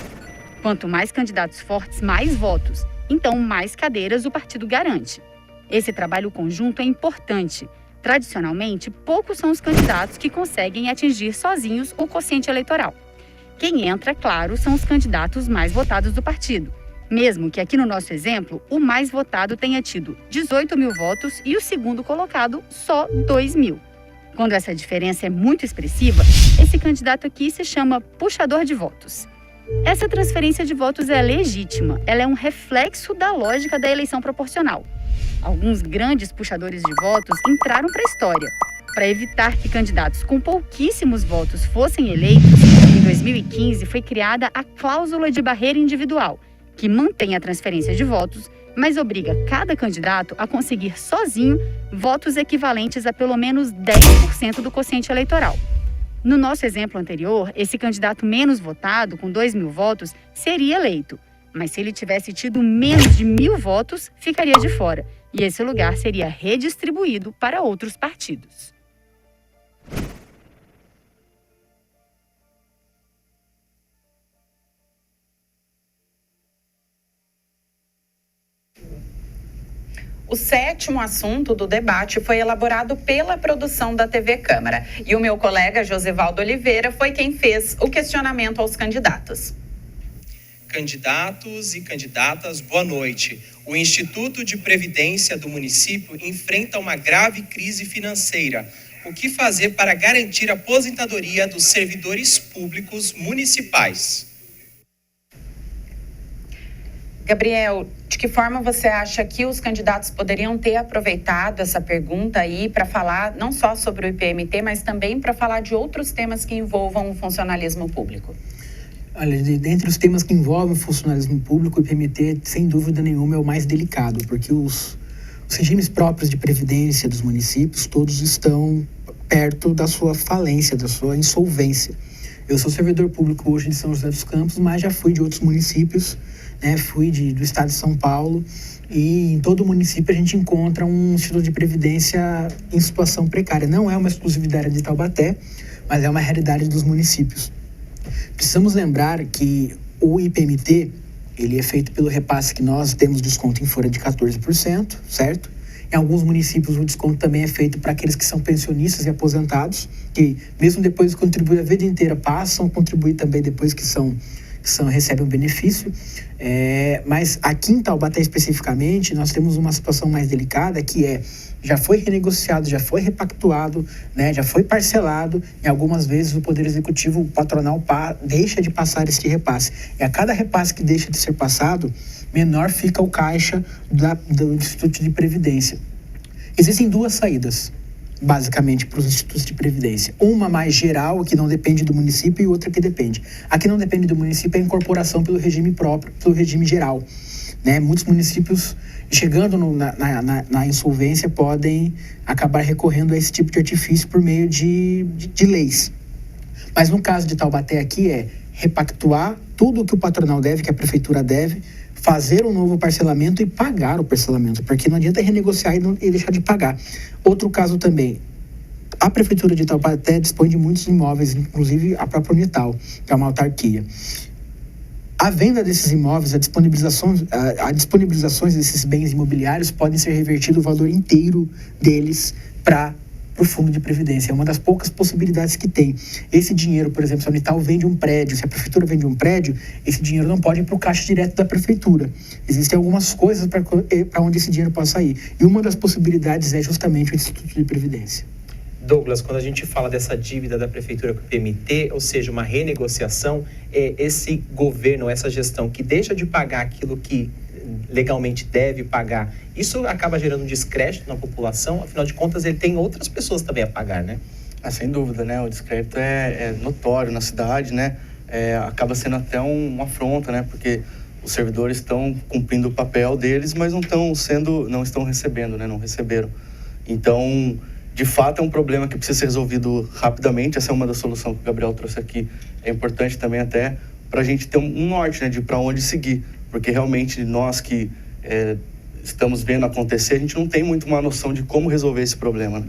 Quanto mais candidatos fortes, mais votos. Então, mais cadeiras o partido garante. Esse trabalho conjunto é importante. Tradicionalmente, poucos são os candidatos que conseguem atingir sozinhos o quociente eleitoral. Quem entra, claro, são os candidatos mais votados do partido. Mesmo que aqui no nosso exemplo, o mais votado tenha tido 18 mil votos e o segundo colocado só 2 mil. Quando essa diferença é muito expressiva, esse candidato aqui se chama puxador de votos. Essa transferência de votos é legítima, ela é um reflexo da lógica da eleição proporcional. Alguns grandes puxadores de votos entraram para a história. Para evitar que candidatos com pouquíssimos votos fossem eleitos, em 2015 foi criada a cláusula de barreira individual, que mantém a transferência de votos, mas obriga cada candidato a conseguir sozinho votos equivalentes a pelo menos 10% do quociente eleitoral. No nosso exemplo anterior, esse candidato menos votado, com 2 mil votos, seria eleito, mas se ele tivesse tido menos de 1.000 votos, ficaria de fora, e esse lugar seria redistribuído para outros partidos. O 7º assunto do debate foi elaborado pela produção da TV Câmara. E o meu colega Josivaldo Oliveira foi quem fez o questionamento aos candidatos. Candidatos e candidatas, boa noite. O Instituto de Previdência do município enfrenta uma grave crise financeira. O que fazer para garantir a aposentadoria dos servidores públicos municipais? Gabriel, de que forma você acha que os candidatos poderiam ter aproveitado essa pergunta aí para falar não só sobre o IPMT, mas também para falar de outros temas que envolvam o funcionalismo público? Olha, dentre os temas que envolvem o funcionalismo público, o IPMT, sem dúvida nenhuma, é o mais delicado, porque os regimes próprios de previdência dos municípios, todos estão perto da sua falência, da sua insolvência. Eu sou servidor público hoje de São José dos Campos, mas já fui de outros municípios, né? Fui do estado de São Paulo, e em todo município a gente encontra um instituto de previdência em situação precária. Não é uma exclusividade de Taubaté, mas é uma realidade dos municípios. Precisamos lembrar que o IPMT, ele é feito pelo repasse que nós temos desconto em folha de 14%, certo? Em alguns municípios o desconto também é feito para aqueles que são pensionistas e aposentados, que mesmo depois de contribuir a vida inteira, passam a contribuir também depois que recebem um benefício. Mas aqui em Taubaté especificamente, nós temos uma situação mais delicada, que já foi renegociado, já foi repactuado, né, já foi parcelado, e algumas vezes o Poder Executivo, o patronal, deixa de passar esse repasse. E a cada repasse que deixa de ser passado, menor fica o caixa do Instituto de Previdência. Existem duas saídas, basicamente, para os institutos de previdência. Uma mais geral, que não depende do município, e outra que depende. A que não depende do município é a incorporação pelo regime próprio, pelo regime geral. Né? Muitos municípios, chegando na insolvência, podem acabar recorrendo a esse tipo de artifício por meio de leis. Mas no caso de Taubaté aqui repactuar tudo o que o patronal deve, que a prefeitura deve, fazer um novo parcelamento e pagar o parcelamento, porque não adianta renegociar e deixar de pagar. Outro caso também, a prefeitura de Taubaté dispõe de muitos imóveis, inclusive a própria Unital, que é uma autarquia. A venda desses imóveis, a disponibilizações desses bens imobiliários podem ser revertido o valor inteiro deles para o fundo de previdência. É uma das poucas possibilidades que tem. Esse dinheiro, por exemplo, se a Unital vende um prédio, se a prefeitura vende um prédio, esse dinheiro não pode ir para o caixa direto da prefeitura. Existem algumas coisas para onde esse dinheiro pode sair. E uma das possibilidades é justamente o Instituto de Previdência. Douglas, quando a gente fala dessa dívida da prefeitura com o PMT, ou seja, uma renegociação, esse governo, essa gestão que deixa de pagar aquilo que legalmente deve pagar. Isso acaba gerando um descrédito na população, afinal de contas ele tem outras pessoas também a pagar, né? Sem dúvida, né? O descrédito é notório na cidade, né? Acaba sendo até uma afronta, né? Porque os servidores estão cumprindo o papel deles, mas não estão recebendo, né? Não receberam. Então, de fato, é um problema que precisa ser resolvido rapidamente. Essa é uma das soluções que o Gabriel trouxe aqui. É importante também até para a gente ter um norte, né? De para onde seguir. Porque realmente nós que estamos vendo acontecer, a gente não tem muito uma noção de como resolver esse problema, né?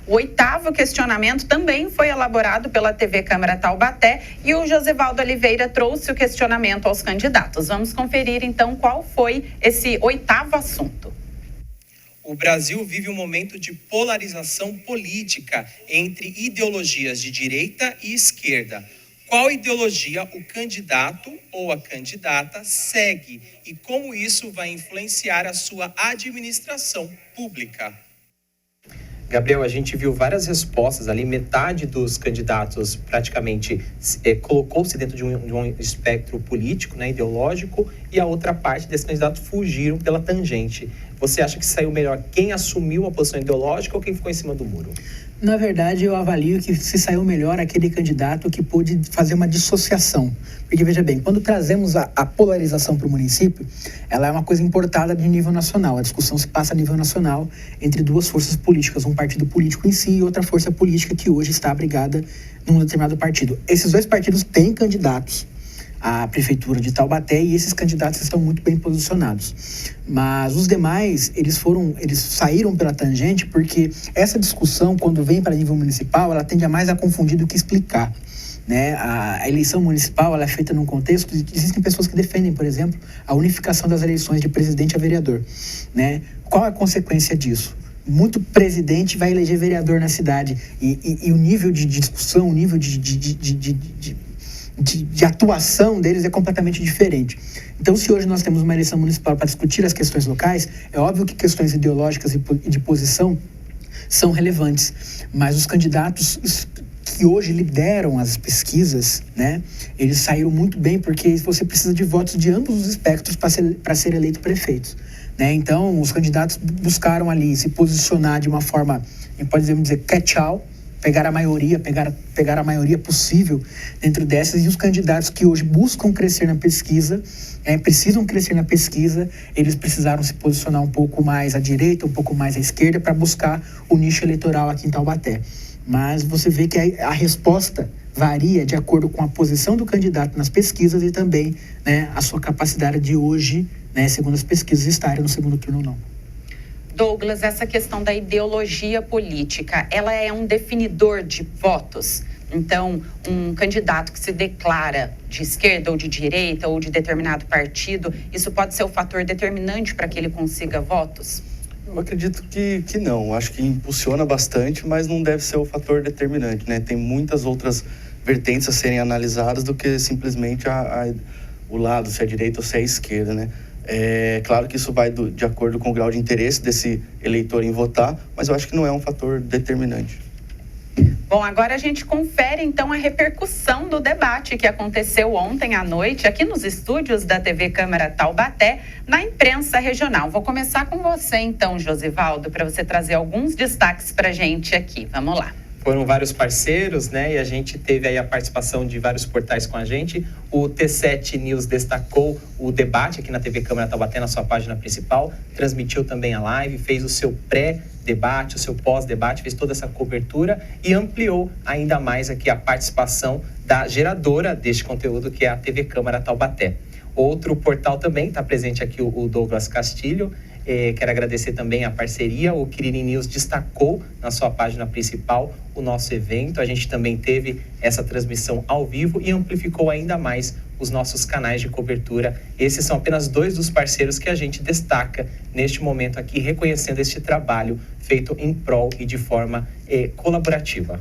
O 8º questionamento também foi elaborado pela TV Câmara Taubaté e o Josivaldo Oliveira trouxe o questionamento aos candidatos. Vamos conferir então qual foi esse 8º assunto. O Brasil vive um momento de polarização política entre ideologias de direita e esquerda. Qual ideologia o candidato ou a candidata segue e como isso vai influenciar a sua administração pública? Gabriel, a gente viu várias respostas ali, metade dos candidatos praticamente colocou-se dentro de um espectro político, né, ideológico, e a outra parte desses candidatos fugiram pela tangente. Você acha que saiu melhor quem assumiu a posição ideológica ou quem ficou em cima do muro? Na verdade, eu avalio que se saiu melhor aquele candidato que pôde fazer uma dissociação. Porque, veja bem, quando trazemos a polarização para o município, ela é uma coisa importada de nível nacional. A discussão se passa a nível nacional entre duas forças políticas, um partido político em si e outra força política que hoje está abrigada num determinado partido. Esses dois partidos têm candidatos à prefeitura de Taubaté e esses candidatos estão muito bem posicionados. Mas os demais, eles saíram pela tangente porque essa discussão, quando vem para nível municipal, ela tende a mais a confundir do que explicar, né? A eleição municipal, ela é feita num contexto, existem pessoas que defendem, por exemplo, a unificação das eleições de presidente a vereador, né? Qual é a consequência disso? Muito presidente vai eleger vereador na cidade e o nível de discussão, o nível de atuação deles é completamente diferente. Então, se hoje nós temos uma eleição municipal para discutir as questões locais, é óbvio que questões ideológicas e de posição são relevantes, mas os candidatos que hoje lideram as pesquisas, né, eles saíram muito bem porque você precisa de votos de ambos os espectros para ser eleito prefeito, né? Então, os candidatos buscaram ali se posicionar de uma forma, podemos dizer, catch-all, pegar a maioria possível dentro dessas, e os candidatos que hoje buscam crescer na pesquisa, precisam crescer na pesquisa, eles precisaram se posicionar um pouco mais à direita, um pouco mais à esquerda, para buscar o nicho eleitoral aqui em Taubaté. Mas você vê que a resposta varia de acordo com a posição do candidato nas pesquisas e também, né, a sua capacidade de hoje, né, segundo as pesquisas, estarem no segundo turno ou não. Douglas, essa questão da ideologia política, ela é um definidor de votos? Então, um candidato que se declara de esquerda ou de direita ou de determinado partido, isso pode ser o fator determinante para que ele consiga votos? Eu acredito que não. Acho que impulsiona bastante, mas não deve ser o fator determinante, né? Tem muitas outras vertentes a serem analisadas do que simplesmente o lado, se é a direita ou se é a esquerda, né? É claro que isso vai de acordo com o grau de interesse desse eleitor em votar, mas eu acho que não é um fator determinante. Bom, agora a gente confere então a repercussão do debate que aconteceu ontem à noite aqui nos estúdios da TV Câmara Taubaté, na imprensa regional. Vou começar com você então, Josivaldo, para você trazer alguns destaques para a gente aqui. Vamos lá. Foram vários parceiros, né? E a gente teve aí a participação de vários portais com a gente. O T7 News destacou o debate aqui na TV Câmara Taubaté, na sua página principal. Transmitiu também a live, fez o seu pré-debate, o seu pós-debate, fez toda essa cobertura e ampliou ainda mais aqui a participação da geradora deste conteúdo, que é a TV Câmara Taubaté. Outro portal também está presente aqui, o Douglas Castilho. Quero agradecer também a parceria. O Quiriri News destacou na sua página principal o nosso evento. A gente também teve essa transmissão ao vivo e amplificou ainda mais os nossos canais de cobertura. Esses são apenas dois dos parceiros que a gente destaca neste momento aqui, reconhecendo este trabalho feito em prol e de forma colaborativa.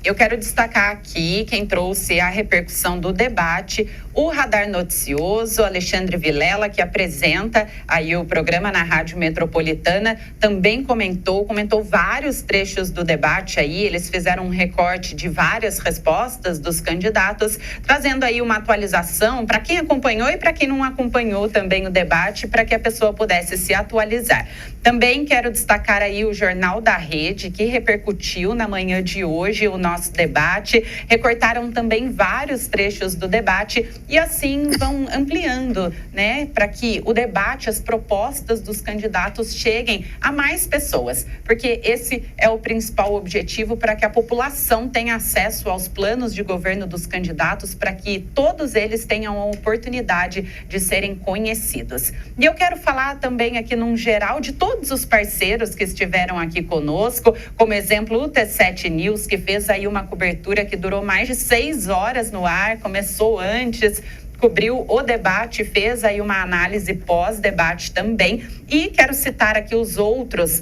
Eu quero destacar aqui quem trouxe a repercussão do debate, o Radar Noticioso, Alexandre Vilela, que apresenta aí o programa na Rádio Metropolitana, também comentou vários trechos do debate aí, eles fizeram um recorte de várias respostas dos candidatos, trazendo aí uma atualização para quem acompanhou e para quem não acompanhou também o debate, para que a pessoa pudesse se atualizar. Também quero destacar aí o Jornal da Rede, que repercutiu na manhã de hoje o nosso debate, recortaram também vários trechos do debate e assim vão ampliando, né, para que o debate, as propostas dos candidatos cheguem a mais pessoas, porque esse é o principal objetivo, para que a população tenha acesso aos planos de governo dos candidatos, para que todos eles tenham a oportunidade de serem conhecidos. E eu quero falar também aqui num geral de todos os parceiros que estiveram aqui conosco, como exemplo o T7 News, que fez aí uma cobertura que durou mais de 6 horas no ar, começou antes, cobriu o debate, fez aí uma análise pós-debate também. E quero citar aqui os outros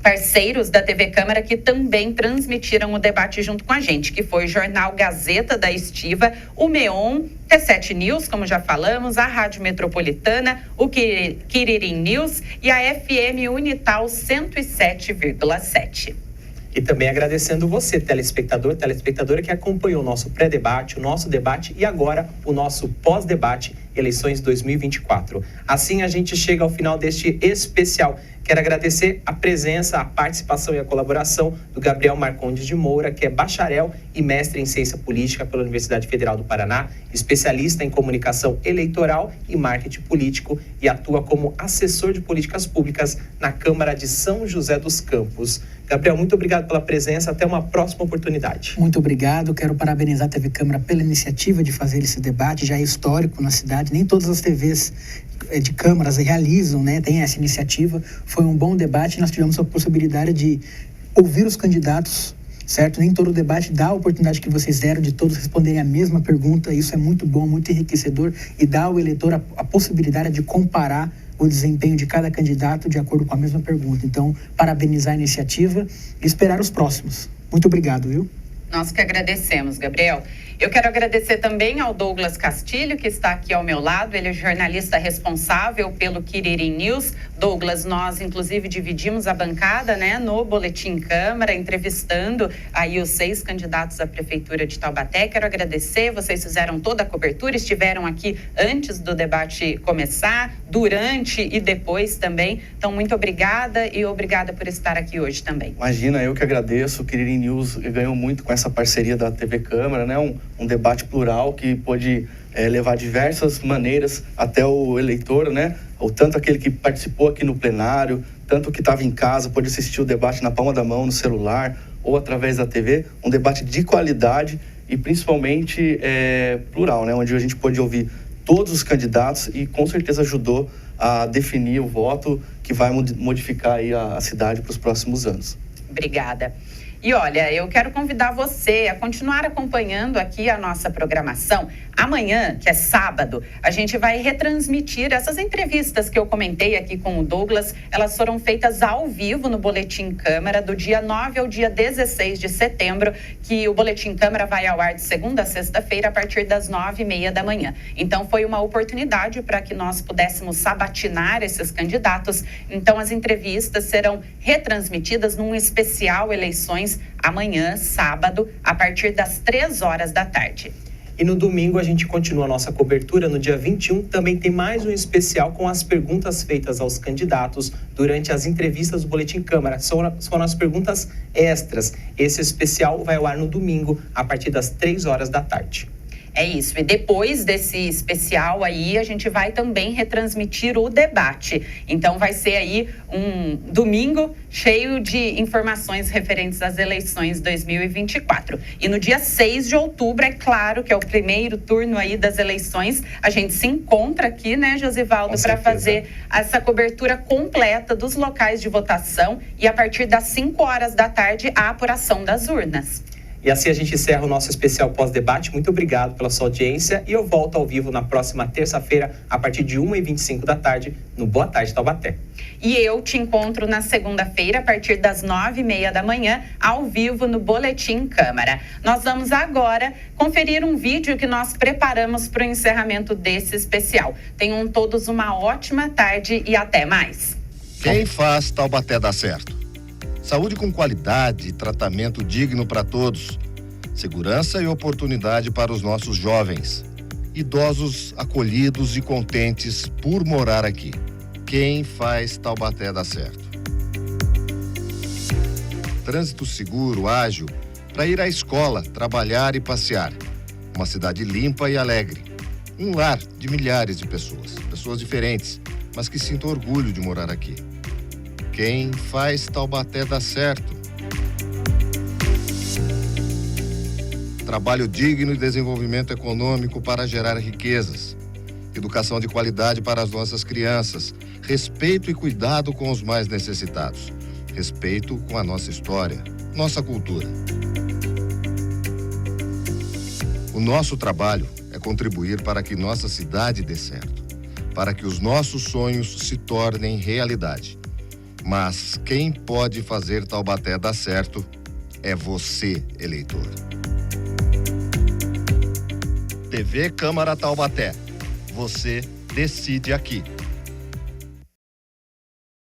parceiros da TV Câmara que também transmitiram o debate junto com a gente, que foi o Jornal Gazeta da Estiva, o MEON, T7 News, como já falamos, a Rádio Metropolitana, o Quiririm News e a FM Unital 107,7. E também agradecendo você, telespectador, telespectadora, que acompanhou o nosso pré-debate, o nosso debate e agora o nosso pós-debate, eleições 2024. Assim a gente chega ao final deste especial. Quero agradecer a presença, a participação e a colaboração do Gabriel Marcondes de Moura, que é bacharel e mestre em Ciência Política pela Universidade Federal do Paraná, especialista em comunicação eleitoral e marketing político e atua como assessor de políticas públicas na Câmara de São José dos Campos. Gabriel, muito obrigado pela presença, até uma próxima oportunidade. Muito obrigado, quero parabenizar a TV Câmara pela iniciativa de fazer esse debate, já é histórico na cidade, nem todas as TVs de câmaras realizam, né, tem essa iniciativa. Foi um bom debate, nós tivemos a possibilidade de ouvir os candidatos, certo? Nem todo debate dá a oportunidade que vocês deram de todos responderem a mesma pergunta, isso é muito bom, muito enriquecedor e dá ao eleitor a possibilidade de comparar o desempenho de cada candidato de acordo com a mesma pergunta. Então, parabenizar a iniciativa e esperar os próximos. Muito obrigado, viu? Nós que agradecemos, Gabriel. Eu quero agradecer também ao Douglas Castilho, que está aqui ao meu lado. Ele é jornalista responsável pelo Quiririm News. Douglas, nós inclusive dividimos a bancada, né, no Boletim Câmara, entrevistando aí os 6 candidatos à Prefeitura de Taubaté. Quero agradecer, vocês fizeram toda a cobertura, estiveram aqui antes do debate começar, durante e depois também. Então, muito obrigada e obrigada por estar aqui hoje também. Imagina, eu que agradeço. O Quiririm News ganhou muito com essa parceria da TV Câmara, né? Um debate plural que pôde levar diversas maneiras até o eleitor, né? Ou tanto aquele que participou aqui no plenário, tanto que estava em casa, pôde assistir o debate na palma da mão, no celular ou através da TV. Um debate de qualidade e principalmente plural, né? Onde a gente pôde ouvir todos os candidatos e com certeza ajudou a definir o voto que vai modificar aí a cidade para os próximos anos. Obrigada. E olha, eu quero convidar você a continuar acompanhando aqui a nossa programação. Amanhã, que é sábado, a gente vai retransmitir essas entrevistas que eu comentei aqui com o Douglas. Elas foram feitas ao vivo no Boletim Câmara, do dia 9 ao dia 16 de setembro, que o Boletim Câmara vai ao ar de segunda a sexta-feira, a partir das 9h30 da manhã. Então, foi uma oportunidade para que nós pudéssemos sabatinar esses candidatos. Então, as entrevistas serão retransmitidas num especial Eleições amanhã, sábado, a partir das 3 horas da tarde. E no domingo a gente continua a nossa cobertura. No dia 21 também tem mais um especial com as perguntas feitas aos candidatos durante as entrevistas do Boletim Câmara. São as perguntas extras. Esse especial vai ao ar no domingo, a partir das 3 horas da tarde. É isso. E depois desse especial aí, a gente vai também retransmitir o debate. Então, vai ser aí um domingo cheio de informações referentes às eleições 2024. E no dia 6 de outubro, é claro que é o primeiro turno aí das eleições, a gente se encontra aqui, né, Josivaldo, para fazer essa cobertura completa dos locais de votação e a partir das 5 horas da tarde, a apuração das urnas. E assim a gente encerra o nosso especial pós-debate. Muito obrigado pela sua audiência e eu volto ao vivo na próxima terça-feira, a partir de 1h25 da tarde, no Boa Tarde Taubaté. E eu te encontro na segunda-feira, a partir das 9h30 da manhã, ao vivo no Boletim Câmara. Nós vamos agora conferir um vídeo que nós preparamos para o encerramento desse especial. Tenham todos uma ótima tarde e até mais. Quem faz Taubaté dar certo? Saúde com qualidade e tratamento digno para todos. Segurança e oportunidade para os nossos jovens. Idosos acolhidos e contentes por morar aqui. Quem faz Taubaté dar certo? Trânsito seguro, ágil, para ir à escola, trabalhar e passear. Uma cidade limpa e alegre. Um lar de milhares de pessoas. Pessoas diferentes, mas que sintam orgulho de morar aqui. Quem faz Taubaté dar certo? Trabalho digno e desenvolvimento econômico para gerar riquezas. Educação de qualidade para as nossas crianças. Respeito e cuidado com os mais necessitados. Respeito com a nossa história, nossa cultura. O nosso trabalho é contribuir para que nossa cidade dê certo, para que os nossos sonhos se tornem realidade. Mas quem pode fazer Taubaté dar certo é você, eleitor. TV Câmara Taubaté. Você decide aqui.